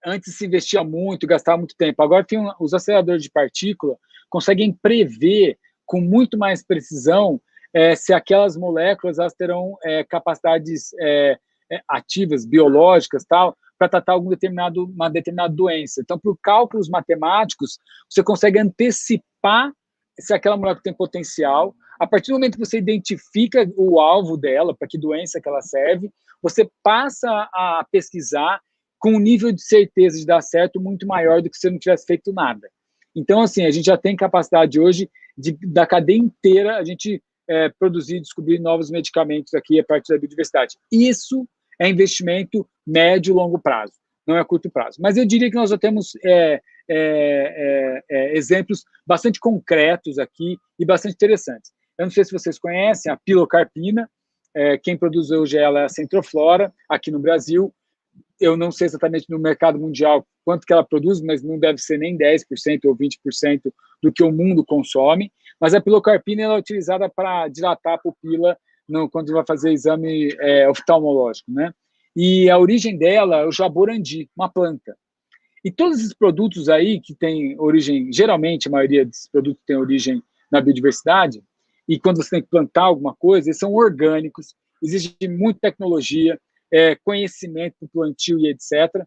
Speaker 3: antes se investia muito, gastava muito tempo. Agora os aceleradores de partícula conseguem prever com muito mais precisão se aquelas moléculas elas terão capacidades ativas, biológicas, tal, para tratar uma determinada doença. Então, por cálculos matemáticos, você consegue antecipar se aquela molécula tem potencial. A partir do momento que você identifica o alvo dela, para que doença que ela serve, você passa a pesquisar com um nível de certeza de dar certo muito maior do que se você não tivesse feito nada. Então, assim, a gente já tem capacidade hoje da cadeia inteira a gente produzir e descobrir novos medicamentos aqui a partir da biodiversidade. Isso é investimento médio e longo prazo, não é curto prazo. Mas eu diria que nós já temos exemplos bastante concretos aqui e bastante interessantes. Eu não sei se vocês conhecem a pilocarpina, quem produz hoje ela é a Centroflora, aqui no Brasil. Eu não sei exatamente no mercado mundial quanto que ela produz, mas não deve ser nem 10% ou 20% do que o mundo consome. Mas a pilocarpina ela é utilizada para dilatar a pupila quando vai fazer exame oftalmológico, né? E a origem dela é o jaborandi, uma planta. E todos esses produtos aí que têm origem, geralmente a maioria desses produtos tem origem na biodiversidade, e quando você tem que plantar alguma coisa, eles são orgânicos, exige muita tecnologia, conhecimento do plantio e etc.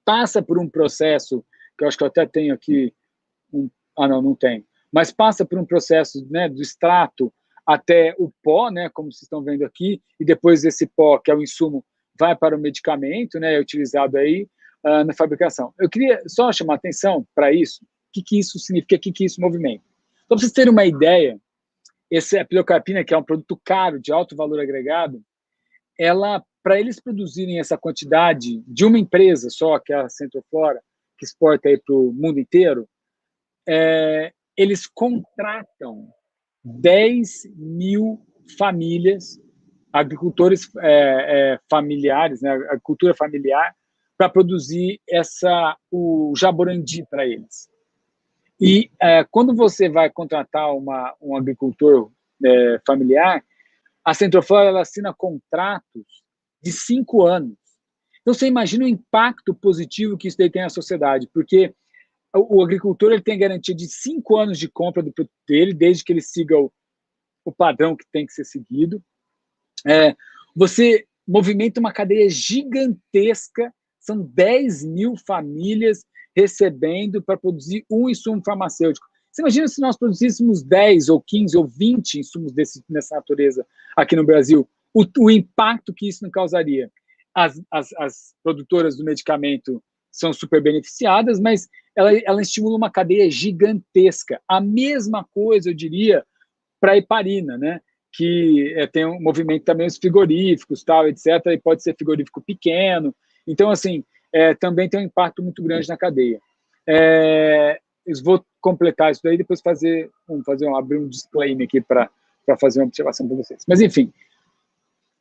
Speaker 3: Passa por um processo, que eu acho que eu até tenho aqui, não tenho, mas passa por um processo, né, do extrato até o pó, né, como vocês estão vendo aqui, e depois esse pó, que é o insumo, vai para o medicamento, né, é utilizado aí na fabricação. Eu queria só chamar atenção para isso, o que isso significa, o que isso movimenta. Então, para vocês terem uma ideia, a pilocarpina, que é um produto caro, de alto valor agregado, para eles produzirem essa quantidade de uma empresa só, que é a Centroflora, que exporta para o mundo inteiro, eles contratam 10 mil famílias, agricultores familiares, né, agricultura familiar, para produzir o jaborandi para eles. E quando você vai contratar um agricultor familiar, a Centroflora ela assina contratos de 5 anos. Então, você imagina o impacto positivo que isso daí tem na sociedade, porque o agricultor ele tem garantia de 5 anos de compra do produto dele, desde que ele siga o padrão que tem que ser seguido. Você movimenta uma cadeia gigantesca, são 10 mil famílias recebendo para produzir um insumo farmacêutico. Você imagina se nós produzíssemos 10 ou 15 ou 20 insumos nessa natureza aqui no Brasil, o impacto que isso não causaria. As produtoras do medicamento são super beneficiadas, mas ela estimula uma cadeia gigantesca. A mesma coisa, eu diria, para a heparina, né? Que tem um movimento também os frigoríficos, tal, etc., e pode ser frigorífico pequeno. Então, assim, também tem um impacto muito grande na cadeia. Eu vou completar isso daí e depois abrir um disclaimer aqui para fazer uma observação para vocês. Mas, enfim,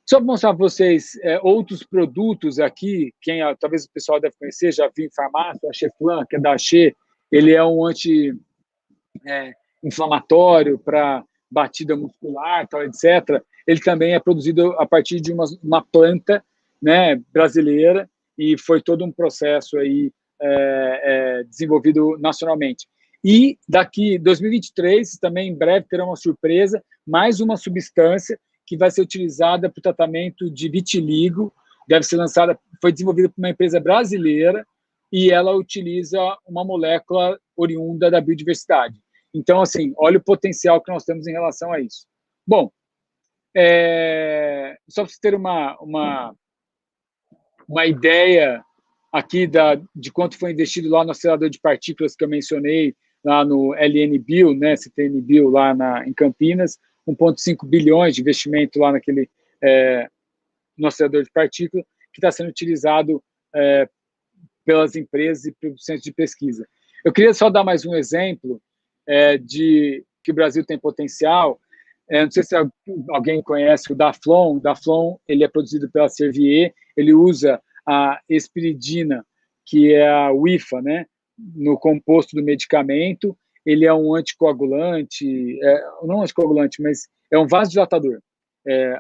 Speaker 3: só para mostrar para vocês outros produtos aqui, talvez o pessoal deve conhecer, já viu em farmácia, a Cheflan, que é da Che, ele é um anti-inflamatório para batida muscular, tal, etc. Ele também é produzido a partir de uma planta, né, brasileira, e foi todo um processo aí desenvolvido nacionalmente. E daqui 2023, também em breve terá uma surpresa, mais uma substância que vai ser utilizada para o tratamento de vitiligo, deve ser lançada, foi desenvolvida por uma empresa brasileira e ela utiliza uma molécula oriunda da biodiversidade. Então, assim, olha o potencial que nós temos em relação a isso. Bom, só para vocês terem uma ideia aqui de quanto foi investido lá no acelerador de partículas que eu mencionei, lá no LNBio, né, CTNBio, lá em Campinas, 1,5 bilhões de investimento lá no acelerador de partículas, que está sendo utilizado pelas empresas e pelos centros de pesquisa. Eu queria só dar mais um exemplo de que o Brasil tem potencial. Não sei se alguém conhece o Daflon. O Daflon ele é produzido pela Servier, ele usa a espiridina, que é a UIFA, né, no composto do medicamento. Ele é um anticoagulante, não anticoagulante, mas é um vasodilatador,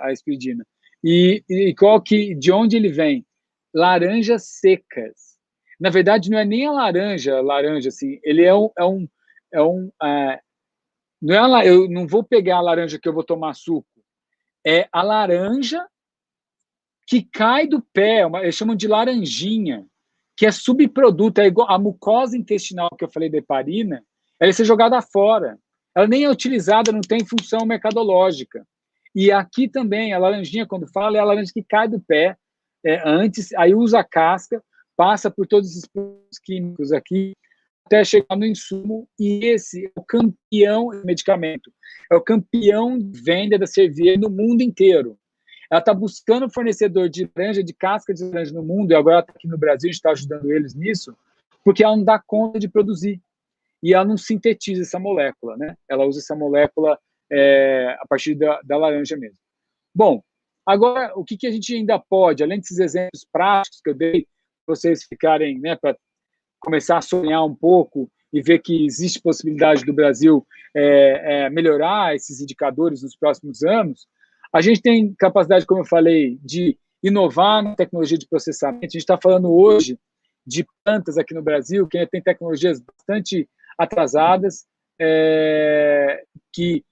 Speaker 3: a espiridina. E de onde ele vem? Laranjas secas. Na verdade, não é nem a laranja, assim, ele eu não vou pegar a laranja que eu vou tomar suco, é a laranja que cai do pé, eles chamam de laranjinha, que é subproduto, é igual a mucosa intestinal que eu falei da heparina, ela é ser jogada fora. Ela nem é utilizada, não tem função mercadológica. E aqui também, a laranjinha, quando fala, é a laranja que cai do pé antes, aí usa a casca, passa por todos esses processos químicos aqui, até chegar no insumo, e esse é o campeão de medicamento. É o campeão de venda da Servier no mundo inteiro. Ela está buscando fornecedor de laranja, de casca de laranja no mundo, e agora está aqui no Brasil, a gente está ajudando eles nisso, porque ela não dá conta de produzir. E ela não sintetiza essa molécula, né? Ela usa essa molécula a partir da laranja mesmo. Bom, agora, o que a gente ainda pode, além desses exemplos práticos que eu dei, para vocês ficarem, né, para começar a sonhar um pouco e ver que existe possibilidade do Brasil melhorar esses indicadores nos próximos anos, a gente tem capacidade, como eu falei, de inovar na tecnologia de processamento. A gente está falando hoje de plantas aqui no Brasil, que tem tecnologias bastante atrasadas, que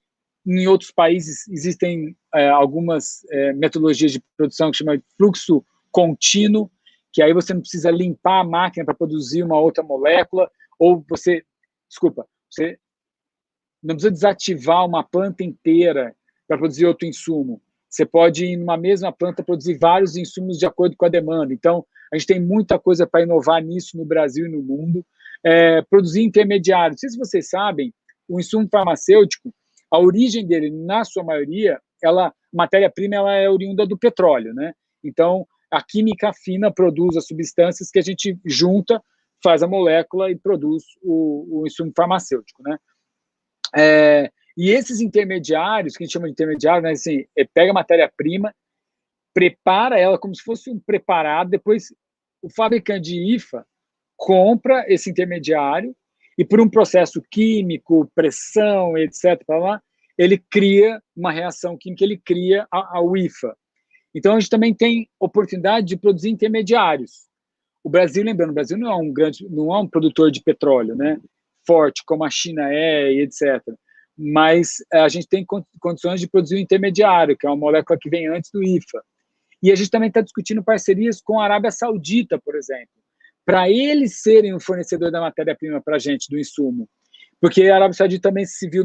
Speaker 3: em outros países existem algumas metodologias de produção que chama de fluxo contínuo, que aí você não precisa limpar a máquina para produzir uma outra molécula, ou você não precisa desativar uma planta inteira para produzir outro insumo. Você pode, em uma mesma planta, produzir vários insumos de acordo com a demanda. Então, a gente tem muita coisa para inovar nisso no Brasil e no mundo. Produzir intermediários. Não sei se vocês sabem, o insumo farmacêutico, a origem dele, na sua maioria, matéria-prima ela é oriunda do petróleo, né? Então, a química fina produz as substâncias que a gente junta, faz a molécula e produz o insumo farmacêutico, né? E esses intermediários, que a gente chama de intermediários, né, assim, pega a matéria-prima, prepara ela como se fosse um preparado, depois o fabricante de IFA compra esse intermediário e, por um processo químico, pressão, etc., ele cria uma reação química, ele cria a IFA. Então, a gente também tem oportunidade de produzir intermediários. O Brasil, lembrando, o Brasil não é um produtor de petróleo, né, forte, como a China e etc., mas a gente tem condições de produzir um intermediário, que é uma molécula que vem antes do IFA. E a gente também está discutindo parcerias com a Arábia Saudita, por exemplo, para eles serem o fornecedor da matéria-prima para a gente, do insumo. Porque a Arábia Saudita também se viu,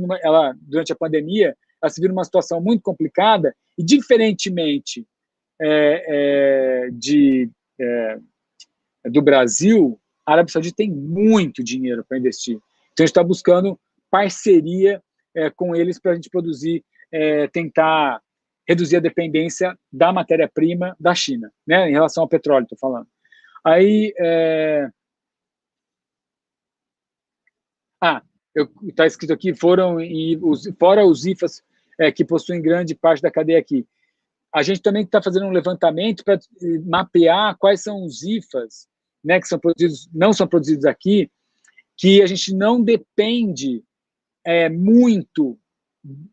Speaker 3: durante a pandemia, ela se viu numa situação muito complicada, e diferentemente do Brasil, a Arábia Saudita tem muito dinheiro para investir. Então, a gente está buscando parceria com eles para a gente produzir, tentar reduzir a dependência da matéria-prima da China, né, em relação ao petróleo, estou falando. Aí, está escrito aqui, fora os IFAs que possuem grande parte da cadeia aqui. A gente também está fazendo um levantamento para mapear quais são os IFAs, né, que não são produzidos aqui, que a gente não depende muito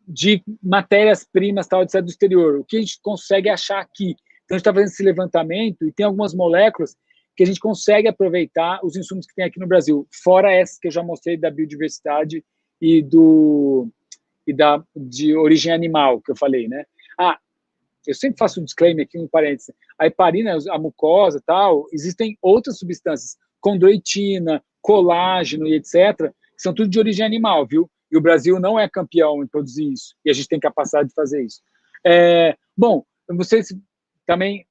Speaker 3: de matérias-primas tal, etc., do exterior. O que a gente consegue achar aqui. Então, a gente está fazendo esse levantamento e tem algumas moléculas que a gente consegue aproveitar os insumos que tem aqui no Brasil, fora essas que eu já mostrei da biodiversidade e de origem animal, que eu falei, né? Eu sempre faço um disclaimer aqui, um parênteses. A heparina, a mucosa e tal, existem outras substâncias, condroitina, colágeno e etc., que são tudo de origem animal, viu? E o Brasil não é campeão em produzir isso. E a gente tem capacidade de fazer isso. Bom, vocês também,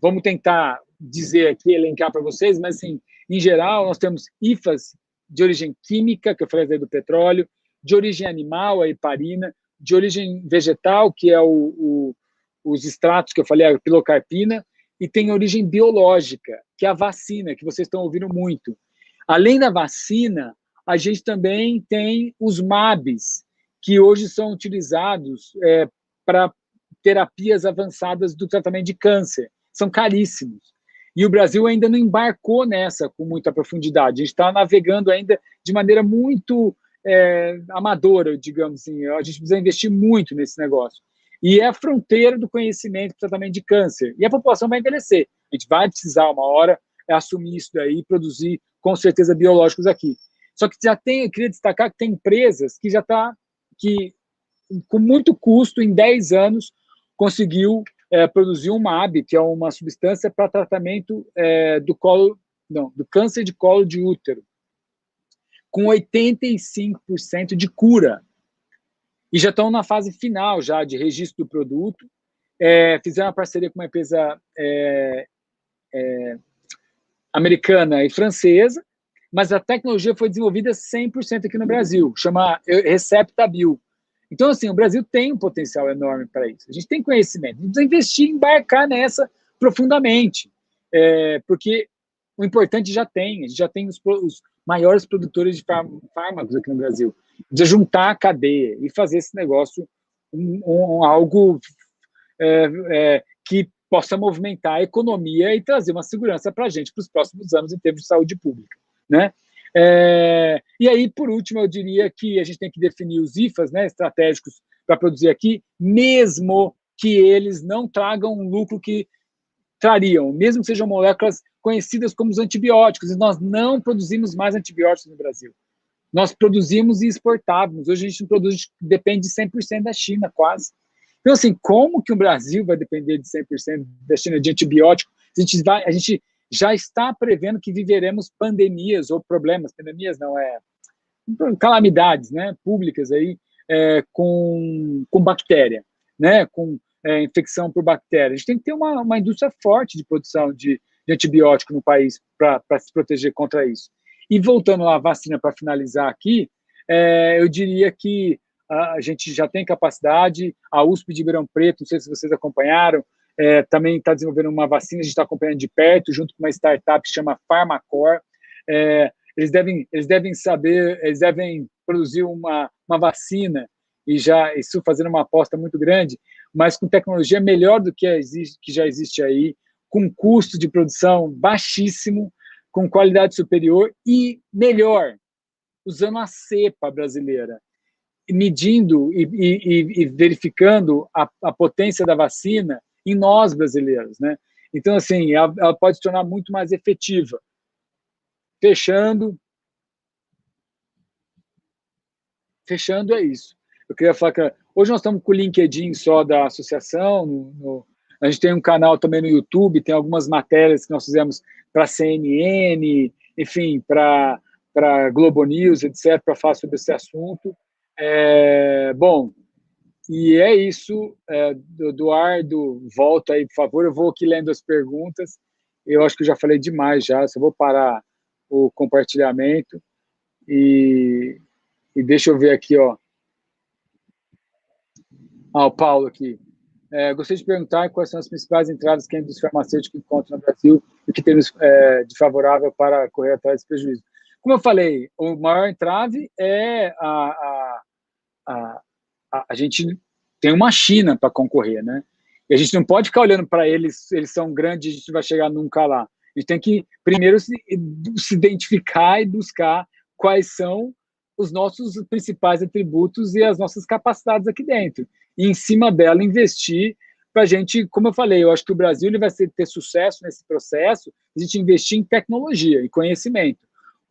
Speaker 3: vamos tentar dizer aqui, elencar para vocês, mas, assim, em geral, nós temos IFAs de origem química, que eu falei do petróleo, de origem animal, a heparina, de origem vegetal, que é os extratos que eu falei, a pilocarpina, e tem origem biológica, que é a vacina, que vocês estão ouvindo muito. Além da vacina, a gente também tem os MABs, que hoje são utilizados para terapias avançadas do tratamento de câncer. São caríssimos. E o Brasil ainda não embarcou nessa com muita profundidade. A gente está navegando ainda de maneira muito amadora, digamos assim. A gente precisa investir muito nesse negócio. E é a fronteira do conhecimento do tratamento de câncer. E a população vai envelhecer. A gente vai precisar, uma hora, assumir isso daí e produzir, com certeza, biológicos aqui. Só que eu queria destacar que tem empresas que já que com muito custo, em 10 anos, conseguiu produzir um MAB, que é uma substância para tratamento do câncer de colo de útero, com 85% de cura. E já estão na fase final já de registro do produto. Fizeram uma parceria com uma empresa americana e francesa, mas a tecnologia foi desenvolvida 100% aqui no Brasil, chama Receptabil. Então, assim, o Brasil tem um potencial enorme para isso. A gente tem conhecimento, a gente precisa investir, embarcar nessa profundamente, porque o importante já tem, a gente já tem os maiores produtores de fármacos aqui no Brasil. De juntar a cadeia e fazer esse negócio algo que possa movimentar a economia e trazer uma segurança para a gente para os próximos anos em termos de saúde pública, né? E aí, por último, eu diria que a gente tem que definir os IFAs, né, estratégicos para produzir aqui, mesmo que eles não tragam um lucro que trariam, mesmo que sejam moléculas conhecidas como os antibióticos, e nós não produzimos mais antibióticos no Brasil. Nós produzimos e exportávamos. Hoje a gente não produz, depende de 100% da China, quase. Então, assim, como que o Brasil vai depender de 100% da China de antibiótico? A gente já está prevendo que viveremos pandemias ou problemas, pandemias não, calamidades, né, públicas aí, com bactéria, né, com infecção por bactéria. A gente tem que ter uma indústria forte de produção de antibiótico no país para se proteger contra isso. E voltando à vacina para finalizar aqui, eu diria que a gente já tem capacidade, a USP de Ribeirão Preto, não sei se vocês acompanharam, também está desenvolvendo uma vacina, a gente está acompanhando de perto, junto com uma startup que se chama Pharmacor. Eles devem produzir uma vacina, e já isso fazendo uma aposta muito grande, mas com tecnologia melhor do que já existe aí, com custo de produção baixíssimo, com qualidade superior e melhor, usando a cepa brasileira, medindo e verificando a potência da vacina em nós brasileiros, né? Então, assim, ela pode se tornar muito mais efetiva. Fechando é isso. Eu queria falar que hoje nós estamos com o LinkedIn só da associação, a gente tem um canal também no YouTube, tem algumas matérias que nós fizemos para a CNN, enfim, para Globo News, etc., para falar sobre esse assunto. Bom, e é isso. Eduardo, volta aí, por favor. Eu vou aqui lendo as perguntas. Eu acho que eu já falei demais já, só vou parar o compartilhamento. E deixa eu ver aqui, ó. O Paulo aqui. Gostaria de perguntar quais são as principais entradas que a indústria farmacêutica encontra no Brasil e que temos de favorável para correr atrás desse prejuízo. Como eu falei, o maior entrave é a gente tem uma China para concorrer, né? E a gente não pode ficar olhando para eles são grandes, a gente não vai chegar nunca lá. A gente tem que primeiro se identificar e buscar quais são os nossos principais atributos e as nossas capacidades aqui dentro. E, em cima dela, investir para a gente, como eu falei, eu acho que o Brasil ele vai ter sucesso nesse processo, a gente investir em tecnologia e conhecimento.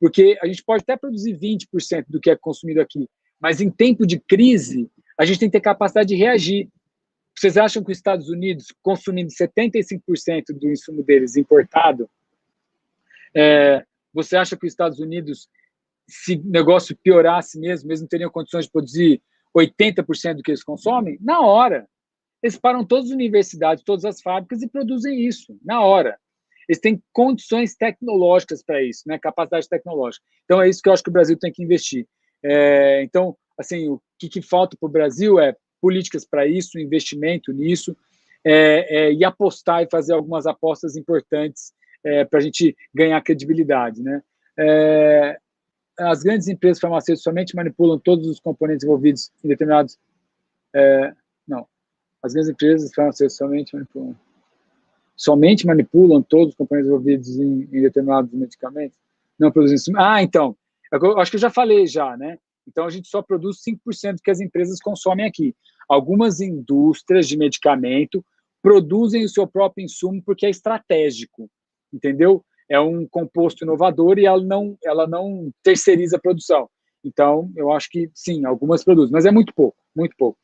Speaker 3: Porque a gente pode até produzir 20% do que é consumido aqui, mas em tempo de crise, a gente tem que ter capacidade de reagir. Vocês acham que os Estados Unidos, consumindo 75% do insumo deles importado, você acha que os Estados Unidos, se o negócio piorasse mesmo não teriam condições de produzir 80% do que eles consomem? Na hora. Eles param todas as universidades, todas as fábricas e produzem isso, na hora. Eles têm condições tecnológicas para isso, né? Capacidade tecnológica. Então, é isso que eu acho que o Brasil tem que investir. Então, assim, o que falta para o Brasil é políticas para isso, investimento nisso, e apostar e fazer algumas apostas importantes para a gente ganhar credibilidade, né? As grandes empresas farmacêuticas somente manipulam todos os componentes envolvidos em determinados... não. As grandes empresas farmacêuticas somente manipulam todos os componentes envolvidos em determinados medicamentos? Não produzem... então, eu acho que eu já falei já, né? Então, a gente só produz 5% do que as empresas consomem aqui. Algumas indústrias de medicamento produzem o seu próprio insumo porque é estratégico, entendeu? É um composto inovador e ela não terceiriza a produção. Então, eu acho que, sim, algumas produzem, mas é muito pouco, muito pouco.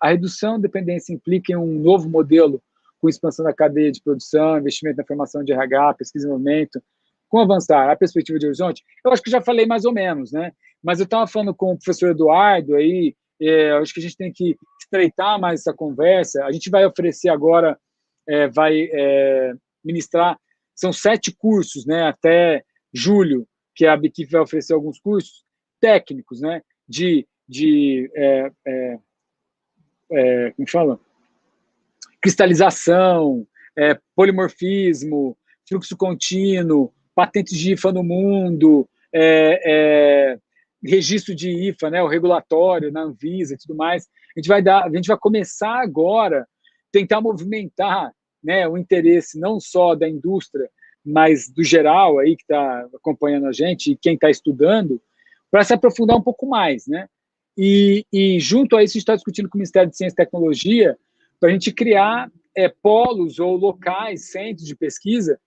Speaker 3: A redução da dependência implica em um novo modelo com expansão da cadeia de produção, investimento na formação de RH, pesquisa e desenvolvimento, com avançar a perspectiva de horizonte. Eu acho que já falei mais ou menos, né? Mas eu estava falando com o professor Eduardo aí, acho que a gente tem que estreitar mais essa conversa. A gente vai oferecer agora, ministrar, são 7 cursos, né? Até julho, que a Biquif vai oferecer alguns cursos técnicos, né? Como fala? Cristalização, polimorfismo, fluxo contínuo, patentes de IFA no mundo, registro de IFA, né, o regulatório na Anvisa e tudo mais. A gente vai começar agora tentar movimentar, né, o interesse não só da indústria, mas do geral aí que está acompanhando a gente e quem está estudando, para se aprofundar um pouco mais, né? E junto a isso, a gente está discutindo com o Ministério de Ciência e Tecnologia para a gente criar polos ou locais, centros de pesquisa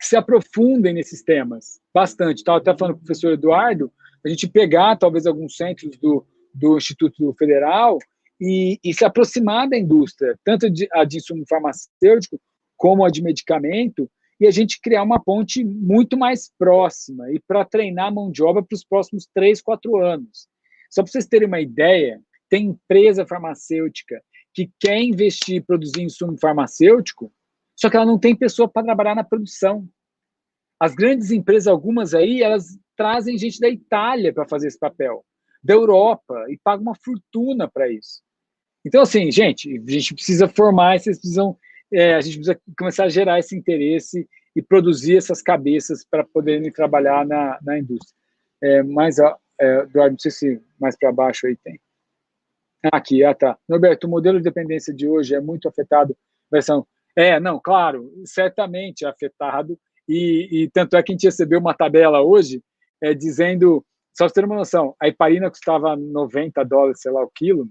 Speaker 3: que se aprofundem nesses temas bastante. Estava até falando com o professor Eduardo, a gente pegar talvez alguns centros do Instituto Federal e se aproximar da indústria, tanto a de insumo farmacêutico como a de medicamento, e a gente criar uma ponte muito mais próxima e para treinar a mão de obra para os próximos 3, 4 anos. Só para vocês terem uma ideia, tem empresa farmacêutica que quer investir e produzir insumo farmacêutico, só que ela não tem pessoa para trabalhar na produção. As grandes empresas, algumas aí, elas trazem gente da Itália para fazer esse papel, da Europa, e pagam uma fortuna para isso. Então, assim, a gente precisa formar, a gente precisa começar a gerar esse interesse e produzir essas cabeças para poderem trabalhar na indústria. Eduardo, não sei se mais para baixo aí tem. Aqui, tá. Norberto, o modelo de dependência de hoje é muito afetado. Não, claro, certamente é afetado, e tanto é que a gente recebeu uma tabela hoje dizendo, só para você ter uma noção, a heparina custava $90, sei lá, o quilo,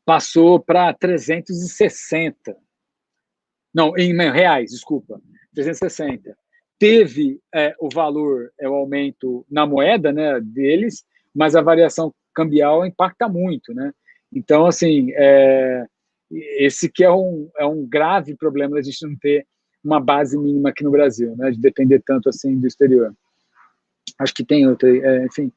Speaker 3: passou para 360. Não, em reais, desculpa, 360. Teve o valor, o aumento na moeda, né, deles, mas a variação cambial impacta muito, né? Então, assim, esse que é um grave problema da gente não ter uma base mínima aqui no Brasil, né, de depender tanto assim do exterior. Acho que tem outra, enfim.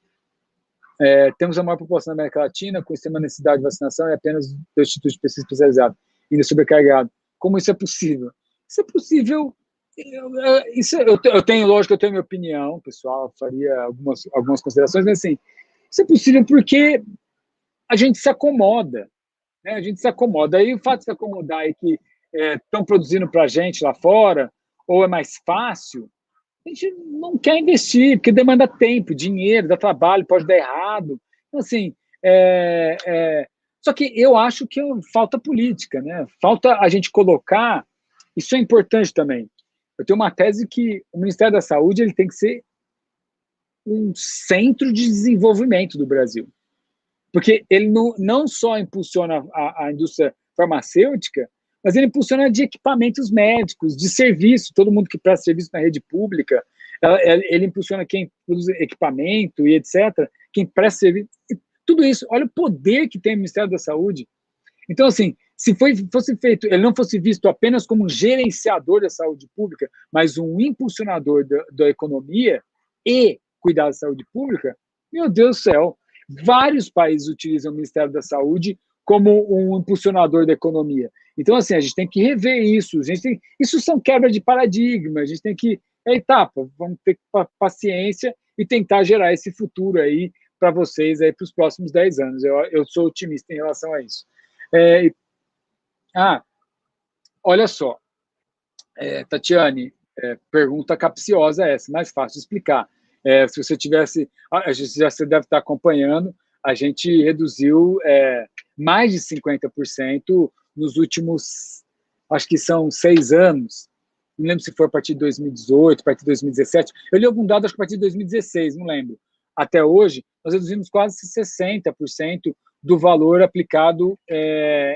Speaker 3: Temos a maior população da América Latina, com extrema necessidade de vacinação e apenas do Instituto de Pesquisa Especializado, ainda sobrecarregado. Como isso é possível? Isso é possível. Eu tenho, lógico, eu tenho minha opinião, pessoal, faria algumas considerações, mas assim, isso é possível porque a gente se acomoda, né? A gente se acomoda. E o fato de se acomodar é que estão produzindo para a gente lá fora, ou é mais fácil, a gente não quer investir, porque demanda tempo, dinheiro, dá trabalho, pode dar errado. Então, assim, só que eu acho que falta política, né? Falta a gente colocar, isso é importante também. Eu tenho uma tese que o Ministério da Saúde ele tem que ser um centro de desenvolvimento do Brasil. Porque ele não só impulsiona a indústria farmacêutica, mas ele impulsiona de equipamentos médicos, de serviço, todo mundo que presta serviço na rede pública, ele impulsiona quem produz equipamento e etc., quem presta serviço, tudo isso. Olha o poder que tem o Ministério da Saúde. Então, assim, se fosse feito, ele não fosse visto apenas como um gerenciador da saúde pública, mas um impulsionador da economia e cuidar da saúde pública, meu Deus do céu, vários países utilizam o Ministério da Saúde como um impulsionador da economia. Então, assim, a gente tem que rever isso. Isso são quebras de paradigma. A gente tem que... etapa. Vamos ter paciência e tentar gerar esse futuro aí para vocês aí para os próximos 10 anos. Eu sou otimista em relação a isso. Olha só. Tatiane, pergunta capciosa essa, mais fácil de explicar. Se você tivesse... você deve estar acompanhando, a gente reduziu mais de 50% nos últimos, acho que são 6 anos. Não lembro se foi a partir de 2018, a partir de 2017. Eu li algum dado, acho que a partir de 2016, não lembro. Até hoje, nós reduzimos quase 60% do valor aplicado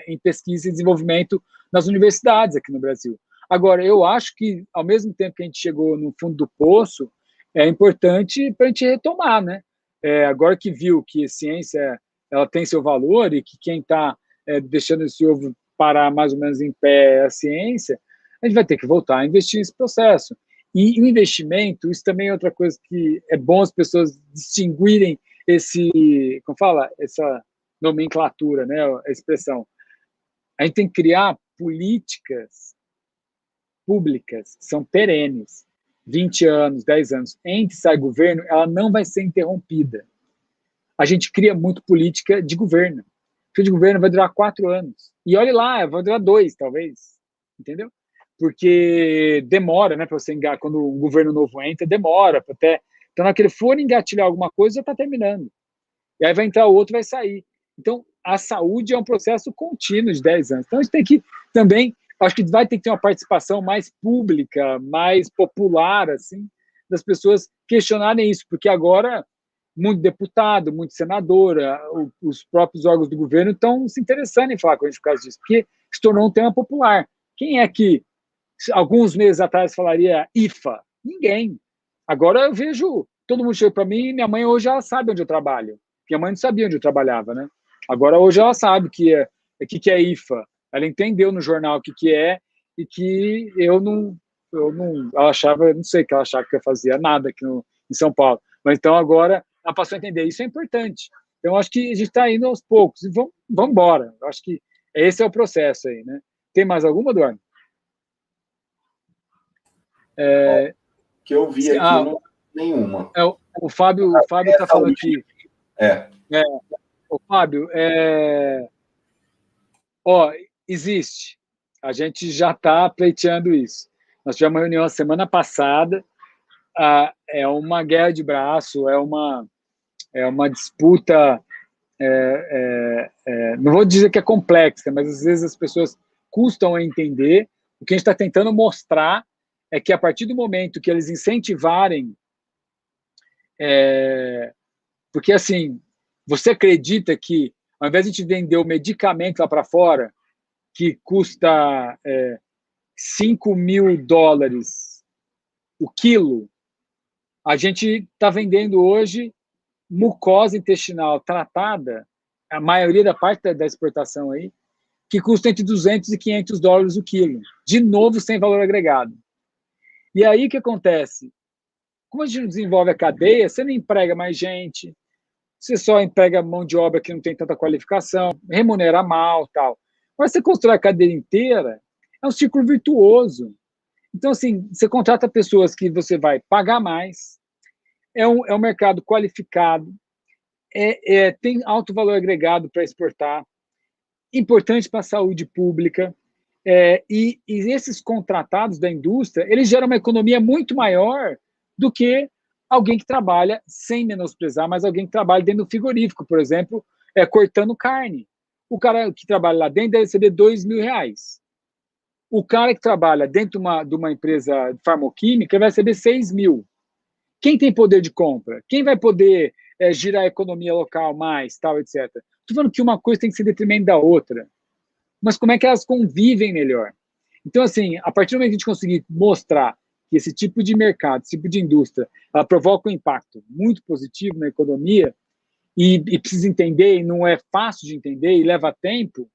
Speaker 3: em pesquisa e desenvolvimento nas universidades aqui no Brasil. Agora, eu acho que, ao mesmo tempo que a gente chegou no fundo do poço, é importante para a gente retomar, né? Agora que viu que a ciência ela tem seu valor e que quem está deixando esse ovo parar mais ou menos em pé é a ciência, a gente vai ter que voltar a investir nesse processo. E o investimento, isso também é outra coisa que é bom as pessoas distinguirem essa nomenclatura, né, a expressão. A gente tem que criar políticas públicas que são perenes. 20 anos, 10 anos, entre sai governo, ela não vai ser interrompida. A gente cria muito política de governo. Porque de governo vai durar 4 anos. E olhe lá, vai durar 2, talvez. Entendeu? Porque demora, né, para você engatilhar, quando um governo novo entra, demora. Então, na que ele for engatilhar alguma coisa, já está terminando. E aí vai entrar outro, vai sair. Então, a saúde é um processo contínuo de 10 anos. Então, a gente tem que também... Acho que vai ter que ter uma participação mais pública, mais popular, assim, das pessoas questionarem isso, porque agora muito deputado, muito senador, os próprios órgãos do governo estão se interessando em falar com a gente por causa disso, porque se tornou um tema popular. Quem é que Alguns meses atrás falaria IFA. Ninguém. Agora eu vejo, todo mundo chega para mim, minha mãe hoje ela sabe onde eu trabalho. Minha mãe não sabia onde eu trabalhava, né? Agora hoje ela sabe que é IFA. Ela entendeu no jornal o que é e que eu não, ela achava, não sei o que ela achava que eu fazia, nada aqui em São Paulo. Mas então agora ela passou a entender. Isso é importante. Então acho que a gente está indo aos poucos e vamos embora. Acho que esse é o processo aí, né? Tem mais alguma, Eduardo?
Speaker 2: Que eu vi aqui, não nenhuma.
Speaker 3: O Fábio está falando aqui. O Fábio, existe. A gente já está pleiteando isso. Nós tivemos uma reunião a semana passada. É uma guerra de braço, é uma disputa. Não vou dizer que é complexa, mas às vezes as pessoas custam a entender. O que a gente está tentando mostrar é que a partir do momento que eles incentivarem, porque assim, você acredita que ao invés de a gente vender o medicamento lá para fora, que custa $5.000 o quilo, a gente está vendendo hoje mucosa intestinal tratada, a maioria da parte da exportação aí, que custa entre $200 e $500 o quilo, de novo sem valor agregado. E aí o que acontece? Como a gente não desenvolve a cadeia, você não emprega mais gente, você só emprega mão de obra que não tem tanta qualificação, remunera mal, tal. Mas você constrói a cadeia inteira, é um ciclo virtuoso. Então, assim, você contrata pessoas que você vai pagar mais, é um mercado qualificado, tem alto valor agregado para exportar, importante para a saúde pública, e esses contratados da indústria, eles geram uma economia muito maior do que alguém que trabalha, sem menosprezar, mas alguém que trabalha dentro do frigorífico, por exemplo, cortando carne. O cara que trabalha lá dentro deve receber R$2.000. O cara que trabalha dentro de uma empresa farmacêutica vai receber 6.000. Quem tem poder de compra? Quem vai poder girar a economia local mais, tal, etc. Estou falando que uma coisa tem que ser detrimento da outra. Mas como é que elas convivem melhor? Então, assim, a partir do momento que a gente conseguir mostrar que esse tipo de mercado, esse tipo de indústria, ela provoca um impacto muito positivo na economia e precisa entender, e não é fácil de entender, e leva tempo,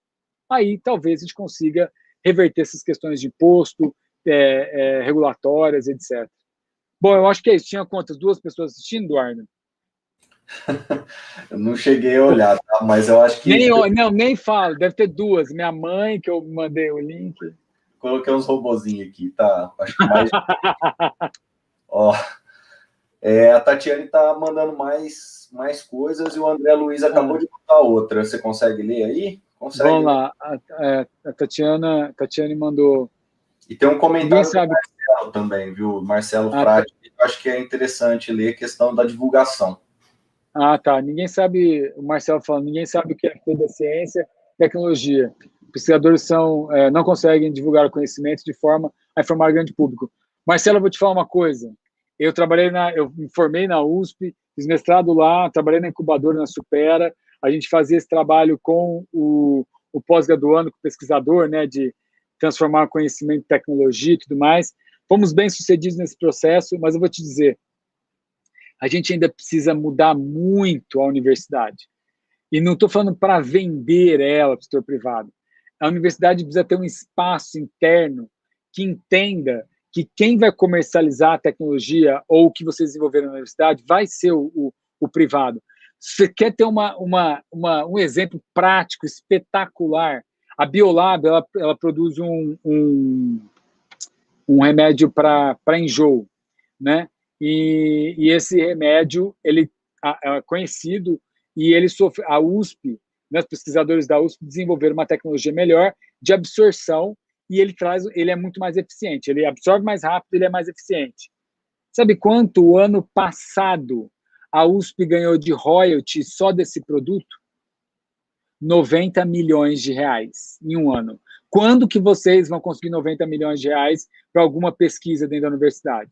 Speaker 3: aí talvez a gente consiga reverter essas questões de imposto, regulatórias, etc. Bom, eu acho que é isso. Tinha quantas? 2 pessoas assistindo, Eduardo?
Speaker 2: Eu não cheguei a olhar, tá? Mas eu acho que...
Speaker 3: Nem falo. Deve ter 2. Minha mãe, que eu mandei o link.
Speaker 2: Coloquei uns robozinhos aqui, tá? Acho que mais... Ó, a Tatiane tá mandando mais coisas e o André Luiz acabou de botar outra. Você consegue ler aí? Consegue.
Speaker 3: Vamos lá. A Tatiane mandou...
Speaker 2: E tem um comentário do Marcelo também, viu? Marcelo Frade. Eu acho que é interessante ler a questão da divulgação.
Speaker 3: Tá. Ninguém sabe, o Marcelo falando, ninguém sabe o que é toda ciência, tecnologia. Pesquisadores não conseguem divulgar o conhecimento de forma a informar o grande público. Marcelo, eu vou te falar uma coisa. Eu me formei na USP, fiz mestrado lá, trabalhei na incubadora, na Supera. A gente fazia esse trabalho com o pós-graduando, com o pesquisador, né, de transformar conhecimento em tecnologia e tudo mais. Fomos bem sucedidos nesse processo, mas eu vou te dizer, a gente ainda precisa mudar muito a universidade. E não estou falando para vender ela para o setor privado. A universidade precisa ter um espaço interno que entenda que quem vai comercializar a tecnologia ou o que você desenvolver na universidade vai ser o privado. Você quer ter um exemplo prático, espetacular. A Biolab, ela produz um remédio para enjoo, né? E esse remédio, ele é conhecido e a USP, né, os pesquisadores da USP desenvolveram uma tecnologia melhor de absorção e ele é muito mais eficiente. Ele absorve mais rápido, ele é mais eficiente. Sabe quanto o ano passado a USP ganhou de royalty só desse produto? R$90 milhões em um ano. Quando que vocês vão conseguir R$90 milhões para alguma pesquisa dentro da universidade?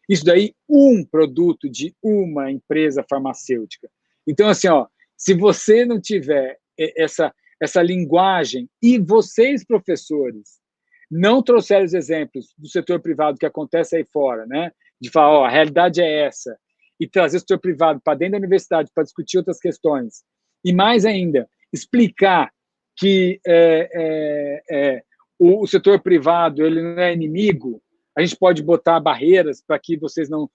Speaker 3: Isso daí, um produto de uma empresa farmacêutica. Então, assim, se você não tiver essa linguagem, e vocês, professores, não trouxeram os exemplos do setor privado que acontece aí fora, né? De falar, ó, a realidade é essa, e trazer o setor privado para dentro da universidade para discutir outras questões, e mais ainda, explicar que o setor privado ele não é inimigo, a gente pode botar barreiras para que vocês não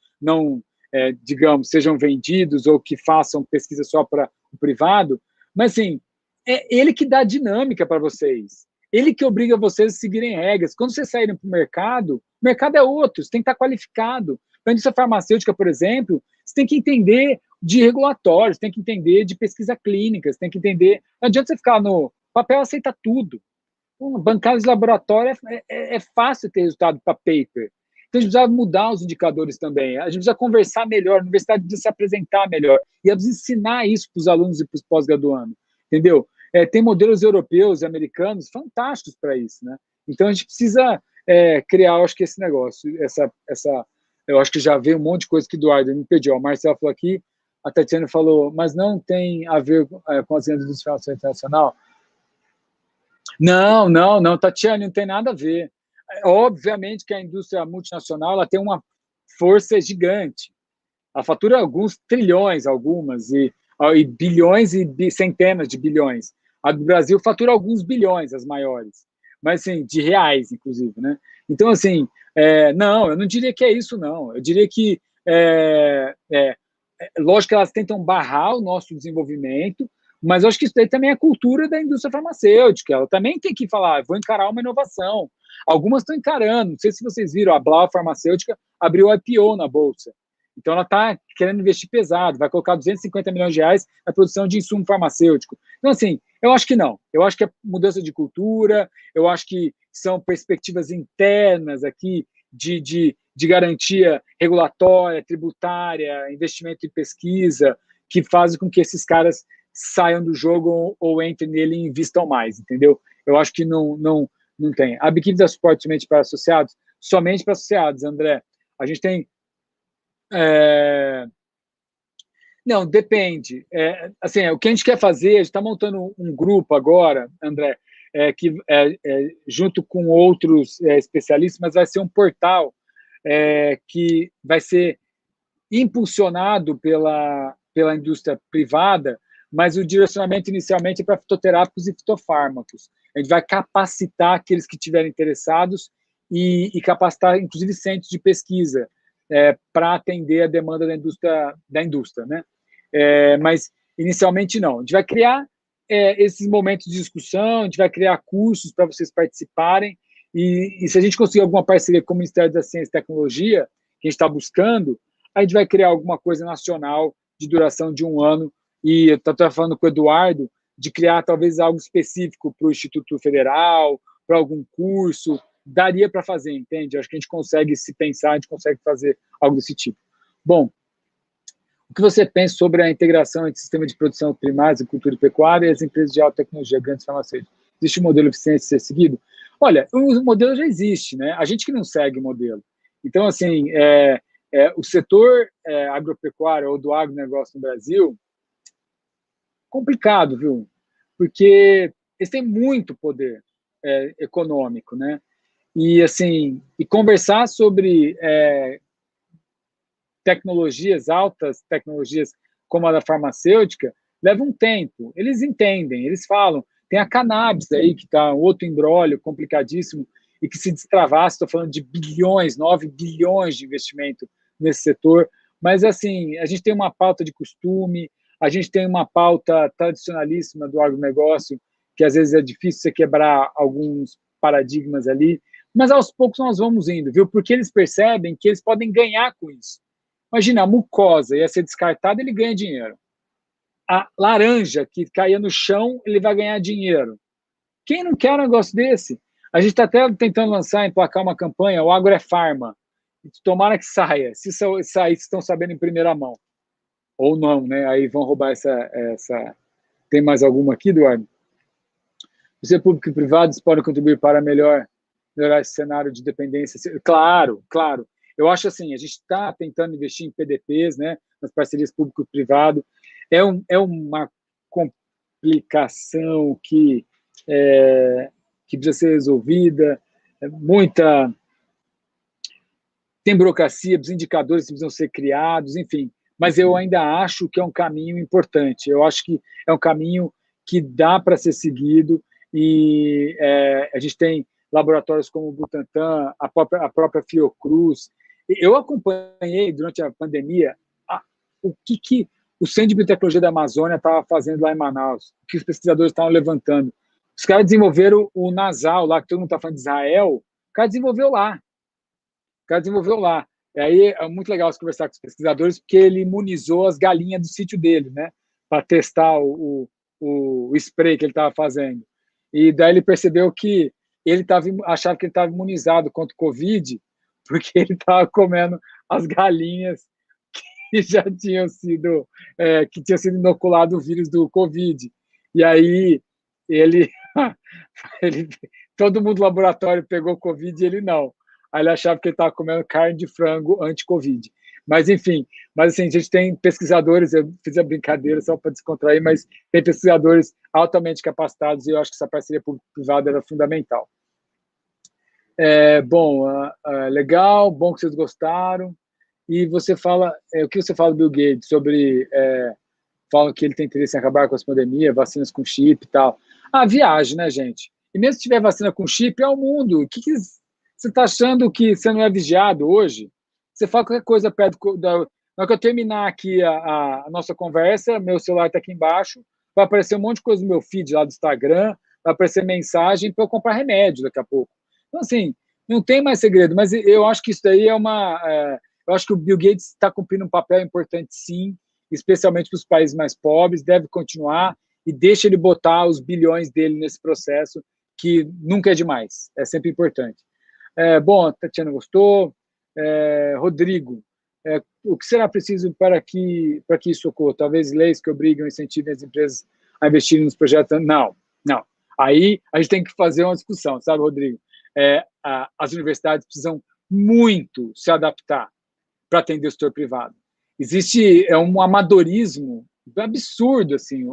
Speaker 3: digamos, sejam vendidos ou que façam pesquisa só para o privado, mas, assim, é ele que dá dinâmica para vocês, ele que obriga vocês a seguirem regras. Quando vocês saírem para o mercado é outro, você tem que estar qualificado. Para a indústria farmacêutica, por exemplo, você tem que entender de regulatórios, tem que entender de pesquisa clínica, você tem que entender... Não adianta você ficar no papel, aceita tudo. Bancada de laboratório é fácil ter resultado para paper. Então, a gente precisa mudar os indicadores também. A gente precisa conversar melhor, a universidade precisa se apresentar melhor. E precisa ensinar isso para os alunos e para os pós-graduandos. Entendeu? Tem modelos europeus e americanos fantásticos para isso, né? Então, a gente precisa criar, eu acho que esse negócio, eu acho que já veio um monte de coisa que Eduardo me pediu. A Marcela falou aqui, a Tatiana falou, mas não tem a ver com as vendas do financeiro internacional? Não, Tatiana, não tem nada a ver. Obviamente que a indústria multinacional ela tem uma força gigante. Ela fatura alguns trilhões, algumas, e bilhões e centenas de bilhões. A do Brasil fatura alguns bilhões, as maiores. Mas, assim, de reais, inclusive, né? Então, assim, não, eu não diria que é isso, não. Eu diria que, lógico que elas tentam barrar o nosso desenvolvimento, mas eu acho que isso daí também é a cultura da indústria farmacêutica. Ela também tem que falar, vou encarar uma inovação. Algumas estão encarando, não sei se vocês viram, a Blau Farmacêutica abriu IPO na Bolsa. Então, ela está querendo investir pesado, vai colocar 250 milhões de reais na produção de insumo farmacêutico. Então, assim, eu acho que não. Eu acho que é mudança de cultura, eu acho que são perspectivas internas aqui de garantia regulatória, tributária, investimento em pesquisa, que fazem com que esses caras saiam do jogo ou entrem nele e investam mais, entendeu? Eu acho que não tem. A Biquíni dá suporte somente para associados? Somente para associados, André. A gente tem... Não, depende. Assim, o que a gente quer fazer, a gente está montando um grupo agora, André, junto com outros especialistas, mas vai ser um portal que vai ser impulsionado pela indústria privada, mas o direcionamento inicialmente é para fitoterápicos e fitofármacos. A gente vai capacitar aqueles que estiverem interessados e capacitar, inclusive, centros de pesquisa para atender a demanda da indústria, né? Mas, inicialmente, não. A gente vai criar esses momentos de discussão, a gente vai criar cursos para vocês participarem, e se a gente conseguir alguma parceria com o Ministério da Ciência e Tecnologia, que a gente está buscando, a gente vai criar alguma coisa nacional de duração de 1 ano, e eu estou falando com o Eduardo de criar talvez algo específico para o Instituto Federal, para algum curso, daria para fazer, entende? Acho que a gente consegue se pensar, a gente consegue fazer algo desse tipo. Bom, o que você pensa sobre a integração entre sistema de produção primária, agricultura e pecuária e as empresas de alta tecnologia, grandes farmacêuticas? Existe um modelo eficiente a ser seguido? Olha, o modelo já existe, né? A gente que não segue o modelo. Então, assim, o setor agropecuário ou do agronegócio no Brasil, complicado, viu? Porque eles têm muito poder econômico, né? E, assim, conversar sobre tecnologias, altas tecnologias como a da farmacêutica, leva um tempo. Eles entendem, eles falam. Tem a cannabis aí, que está outro imbróglio complicadíssimo, e que se destravasse, estou falando de bilhões, 9 bilhões de investimento nesse setor, mas, assim, a gente tem uma pauta de costume, a gente tem uma pauta tradicionalíssima do agronegócio, que às vezes é difícil você quebrar alguns paradigmas ali, mas aos poucos nós vamos indo, viu? Porque eles percebem que eles podem ganhar com isso. Imagina, a mucosa ia ser descartada, ele ganha dinheiro. A laranja que caía no chão, ele vai ganhar dinheiro. Quem não quer um negócio desse? A gente está até tentando lançar, emplacar uma campanha, o Agro é Farma. Tomara que saia. Se sair, vocês estão sabendo em primeira mão. Ou não, né? Aí vão roubar essa... Tem mais alguma aqui, Eduardo? Você público e privados podem contribuir para melhorar esse cenário de dependência? Claro, claro. Eu acho assim, a gente está tentando investir em PDPs, né, nas parcerias público e privado. É uma complicação que precisa ser resolvida. tem burocracia, os indicadores precisam ser criados, enfim, mas eu ainda acho que é um caminho importante, eu acho que é um caminho que dá para ser seguido, e a gente tem laboratórios como o Butantan, a própria Fiocruz. Eu acompanhei, durante a pandemia, o que o Centro de Biotecnologia da Amazônia estava fazendo lá em Manaus, o que os pesquisadores estavam levantando. Os caras desenvolveram o nasal lá, que todo mundo está falando de Israel, o cara desenvolveu lá. E aí é muito legal se conversar com os pesquisadores, porque ele imunizou as galinhas do sítio dele, né? Para testar o spray que ele estava fazendo. E daí ele percebeu que achava que ele estava imunizado contra o Covid, porque ele estava comendo as galinhas que já tinham sido, inoculado o vírus do Covid. E aí todo mundo do laboratório pegou Covid e ele não. Aí ele achava que ele estava comendo carne de frango anti-Covid. Mas, enfim, assim, a gente tem pesquisadores, eu fiz a brincadeira só para descontrair, mas tem pesquisadores altamente capacitados e eu acho que essa parceria público-privada era fundamental. Legal, bom que vocês gostaram. E você fala, o que você fala do Bill Gates sobre, falam que ele tem interesse em acabar com essa pandemia, vacinas com chip e tal. Viagem, né, gente? E mesmo se tiver vacina com chip, é o mundo. O que você está achando que você não é vigiado hoje? Você fala qualquer coisa perto na hora que eu terminar aqui a nossa conversa, meu celular está aqui embaixo, vai aparecer um monte de coisa no meu feed lá do Instagram, vai aparecer mensagem para eu comprar remédio daqui a pouco. Então, assim, não tem mais segredo, mas eu acho que isso daí eu acho que o Bill Gates está cumprindo um papel importante, sim, especialmente para os países mais pobres, deve continuar, e deixa ele botar os bilhões dele nesse processo, que nunca é demais, é sempre importante. Bom, a Tatiana gostou. Rodrigo, o que será preciso para que isso ocorra? Talvez leis que obriguem ou incentivem as empresas a investirem nos projetos? Não. Aí a gente tem que fazer uma discussão, sabe, Rodrigo? As universidades precisam muito se adaptar para atender o setor privado. Existe um amadorismo absurdo, assim.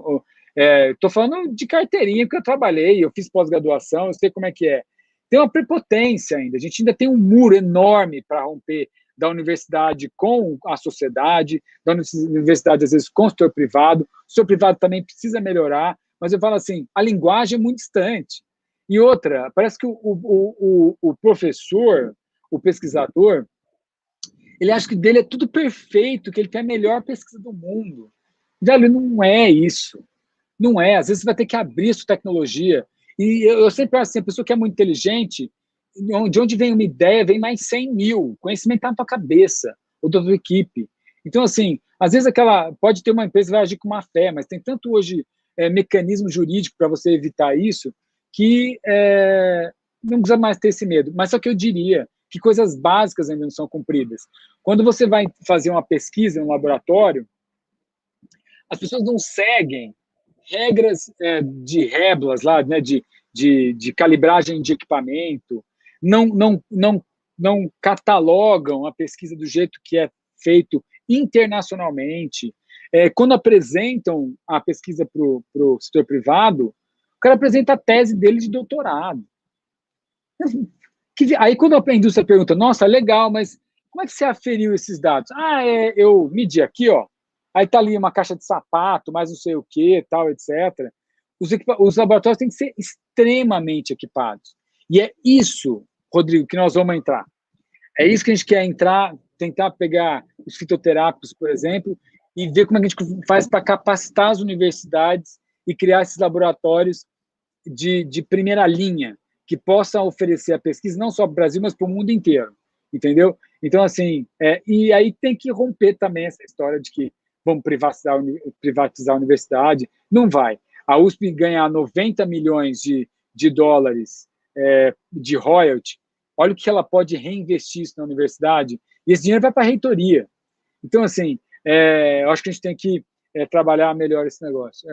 Speaker 3: Estou falando de carteirinha, porque eu trabalhei, eu fiz pós-graduação, eu sei como é que é. Tem uma prepotência ainda, a gente ainda tem um muro enorme para romper da universidade com a sociedade, da universidade, às vezes, com o setor privado. O setor privado também precisa melhorar, mas eu falo assim, a linguagem é muito distante. E outra, parece que o professor, o pesquisador, ele acha que dele é tudo perfeito, que ele tem a melhor pesquisa do mundo. Velho, não é isso. Não é. Às vezes você vai ter que abrir a sua tecnologia. E eu sempre acho assim, a pessoa que é muito inteligente, de onde vem uma ideia, vem mais 100 mil. Conhecimento está na tua cabeça, ou da tua equipe. Então, assim, às vezes pode ter uma empresa que vai agir com má fé, mas tem tanto hoje mecanismo jurídico para você evitar isso, que não precisa mais ter esse medo. Mas só que eu diria que coisas básicas ainda não são cumpridas. Quando você vai fazer uma pesquisa em um laboratório, as pessoas não seguem regras de Heblas lá, né, de calibragem de equipamento, não catalogam a pesquisa do jeito que é feito internacionalmente. Quando apresentam a pesquisa para o setor privado, o cara apresenta a tese dele de doutorado. Aí quando a indústria pergunta, nossa, legal, mas como é que você aferiu esses dados? Eu medi aqui, ó. Aí está ali uma caixa de sapato, mais não sei o que, tal, etc. Os laboratórios têm que ser extremamente equipados. E é isso, Rodrigo, que nós vamos entrar. É isso que a gente quer entrar, tentar pegar os fitoterápicos, por exemplo, e ver como é que a gente faz para capacitar as universidades e criar esses laboratórios de primeira linha, que possam oferecer a pesquisa não só para o Brasil, mas para o mundo inteiro, entendeu? Então, assim, e aí tem que romper também essa história de que vamos privatizar a universidade. Não vai. A USP ganhar 90 milhões de dólares de royalty, olha o que ela pode reinvestir isso na universidade, e esse dinheiro vai para a reitoria. Então, assim, eu acho que a gente tem que trabalhar melhor esse negócio.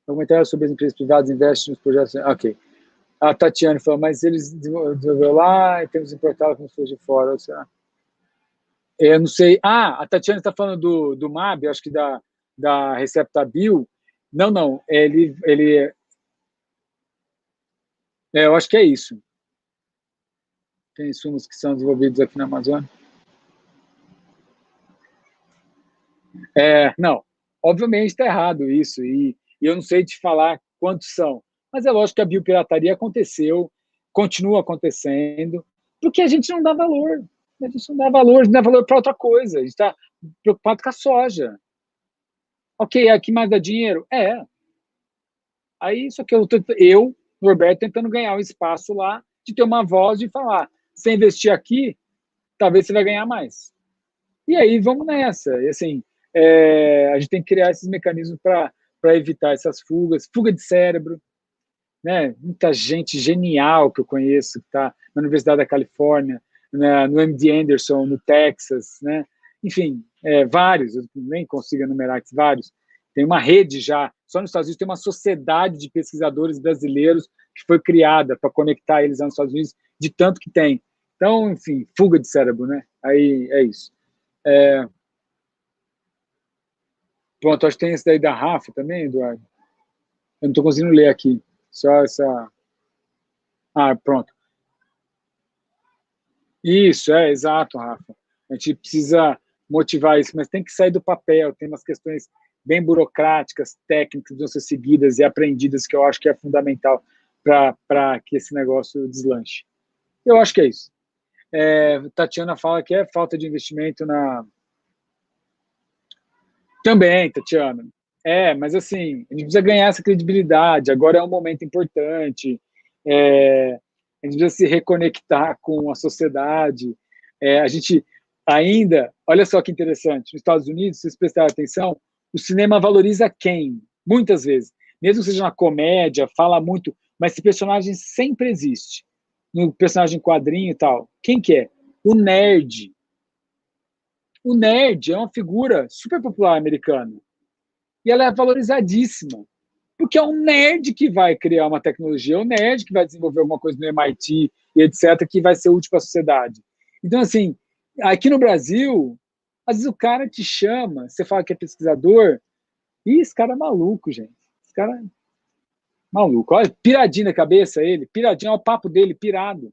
Speaker 3: Comentário sobre as empresas privadas investem nos projetos. Ok. A Tatiana falou, mas eles desenvolveram lá e temos importado como se fosse de fora. Eu não sei. A Tatiana está falando do MAB, acho que da Receptabil. Não. Ele Eu acho que é isso. Tem insumos que são desenvolvidos aqui na Amazônia. Não, obviamente está errado isso, e eu não sei te falar quantos são, mas é lógico que a biopirataria aconteceu, continua acontecendo, porque a gente não dá valor. A gente não dá valor para outra coisa. A gente está preocupado com a soja. Ok, aqui mais dá dinheiro? Aí, só que eu, Norberto, tentando ganhar um espaço lá, de ter uma voz de falar, se investir aqui, talvez você vai ganhar mais. E aí, vamos nessa. E, assim, a gente tem que criar esses mecanismos para evitar essas fugas. Fuga de cérebro, né? Muita gente genial que eu conheço, que está na Universidade da Califórnia, no MD Anderson, no Texas, né? Enfim, vários, eu nem consigo enumerar aqui, vários. Tem uma rede já, só nos Estados Unidos tem uma sociedade de pesquisadores brasileiros que foi criada para conectar eles aos Estados Unidos, de tanto que tem. Então, enfim, fuga de cérebro, né? Aí é isso. Pronto, acho que tem esse daí da Rafa também, Eduardo. Eu não estou conseguindo ler aqui. Só essa... pronto. Isso, exato, Rafa. A gente precisa motivar isso, mas tem que sair do papel. Tem umas questões bem burocráticas, técnicas que vão ser seguidas e aprendidas, que eu acho que é fundamental para que esse negócio deslanche. Eu acho que é isso. Tatiana fala que é falta de investimento na... Também, Tatiana. Mas assim, a gente precisa ganhar essa credibilidade. Agora é um momento importante. A gente precisa se reconectar com a sociedade. A gente ainda... Olha só que interessante. Nos Estados Unidos, se vocês prestarem atenção, o cinema valoriza quem? Muitas vezes. Mesmo que seja uma comédia, fala muito, mas esse personagem sempre existe. No personagem quadrinho e tal. Quem que é? O nerd. O nerd é uma figura super popular americana. E ela é valorizadíssima. Porque é um nerd que vai criar uma tecnologia, é um nerd que vai desenvolver alguma coisa no MIT e etc., que vai ser útil para a sociedade. Então, assim, aqui no Brasil, às vezes o cara te chama, você fala que é pesquisador, e esse cara é maluco, gente. Esse cara é maluco. Olha, piradinho na cabeça ele, piradinho, olha o papo dele, pirado.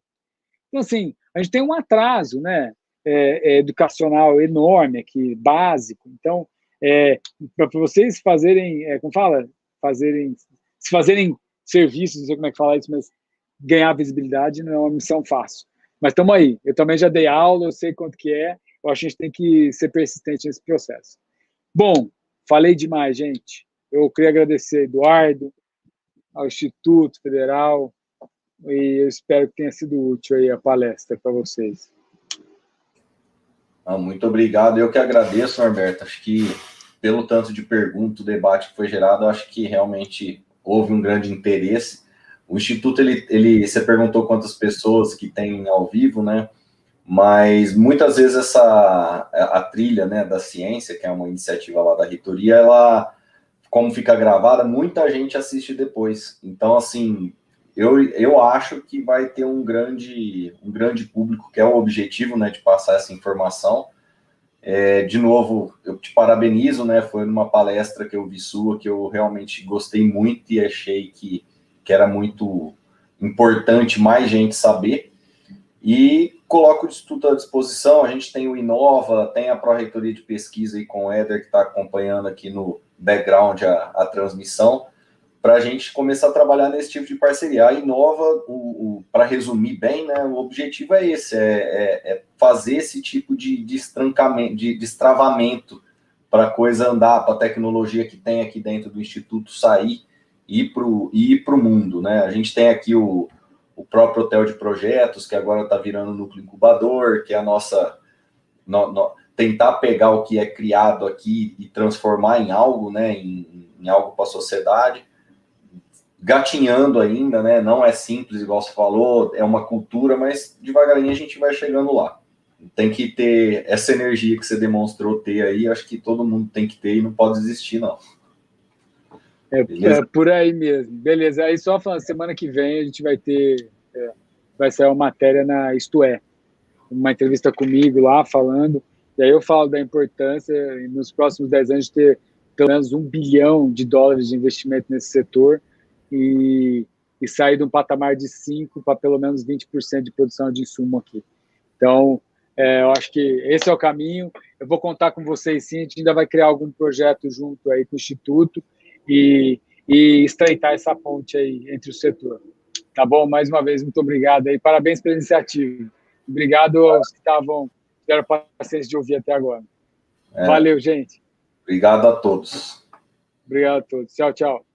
Speaker 3: Então, assim, a gente tem um atraso, né, educacional enorme aqui, básico. Então, para vocês fazerem, como fala? Se fazerem serviços, não sei como é que fala isso, mas ganhar visibilidade não é uma missão fácil. Mas estamos aí. Eu também já dei aula, eu sei quanto que é. Eu acho que a gente tem que ser persistente nesse processo. Bom, falei demais, gente. Eu queria agradecer, Eduardo, ao Instituto Federal, e eu espero que tenha sido útil aí a palestra para vocês.
Speaker 2: Muito obrigado. Eu que agradeço, Norberto. Acho que pelo tanto de perguntas, o debate que foi gerado, acho que realmente houve um grande interesse. O Instituto, você perguntou quantas pessoas que tem ao vivo, né? Mas muitas vezes a trilha, né, da ciência, que é uma iniciativa lá da reitoria, ela, como fica gravada, muita gente assiste depois. Então, assim, eu acho que vai ter um grande público, que é o objetivo, né, de passar essa informação. De novo, eu te parabenizo, né? Foi numa palestra que eu vi sua, que eu realmente gostei muito e achei que era muito importante mais gente saber. E coloco o Instituto à disposição. A gente tem o Inova, tem a Pró-Reitoria de Pesquisa aí com o Éder, que está acompanhando aqui no background a transmissão, para a gente começar a trabalhar nesse tipo de parceria. A Inova, para resumir bem, né, o objetivo é esse, fazer esse tipo de destrancamento, de destravamento para a coisa andar, para a tecnologia que tem aqui dentro do Instituto sair e ir para o mundo, né? A gente tem aqui o próprio hotel de projetos, que agora está virando núcleo incubador, que é a nossa... tentar pegar o que é criado aqui e transformar em algo, né, em algo para a sociedade. Gatinhando ainda, né? Não é simples, igual você falou, é uma cultura, mas devagarinho a gente vai chegando lá. Tem que ter essa energia que você demonstrou ter aí, acho que todo mundo tem que ter e não pode desistir, não.
Speaker 3: É por aí mesmo. Beleza, aí só falando, semana que vem a gente vai ter, vai sair uma matéria na Isto É, uma entrevista comigo lá, falando, e aí eu falo da importância, nos próximos 10 anos, de ter pelo menos $1 bilhão de investimento nesse setor, e e sair de um patamar de 5% para pelo menos 20% de produção de insumo aqui. Então, eu acho que esse é o caminho. Eu vou contar com vocês, sim. A gente ainda vai criar algum projeto junto aí com o Instituto e estreitar essa ponte aí entre o setor. Tá bom? Mais uma vez, muito obrigado aí. Parabéns pela iniciativa. Obrigado aos que tiveram paciência de ouvir até agora. Valeu, gente.
Speaker 2: Obrigado a todos.
Speaker 3: Obrigado a todos. Tchau, tchau.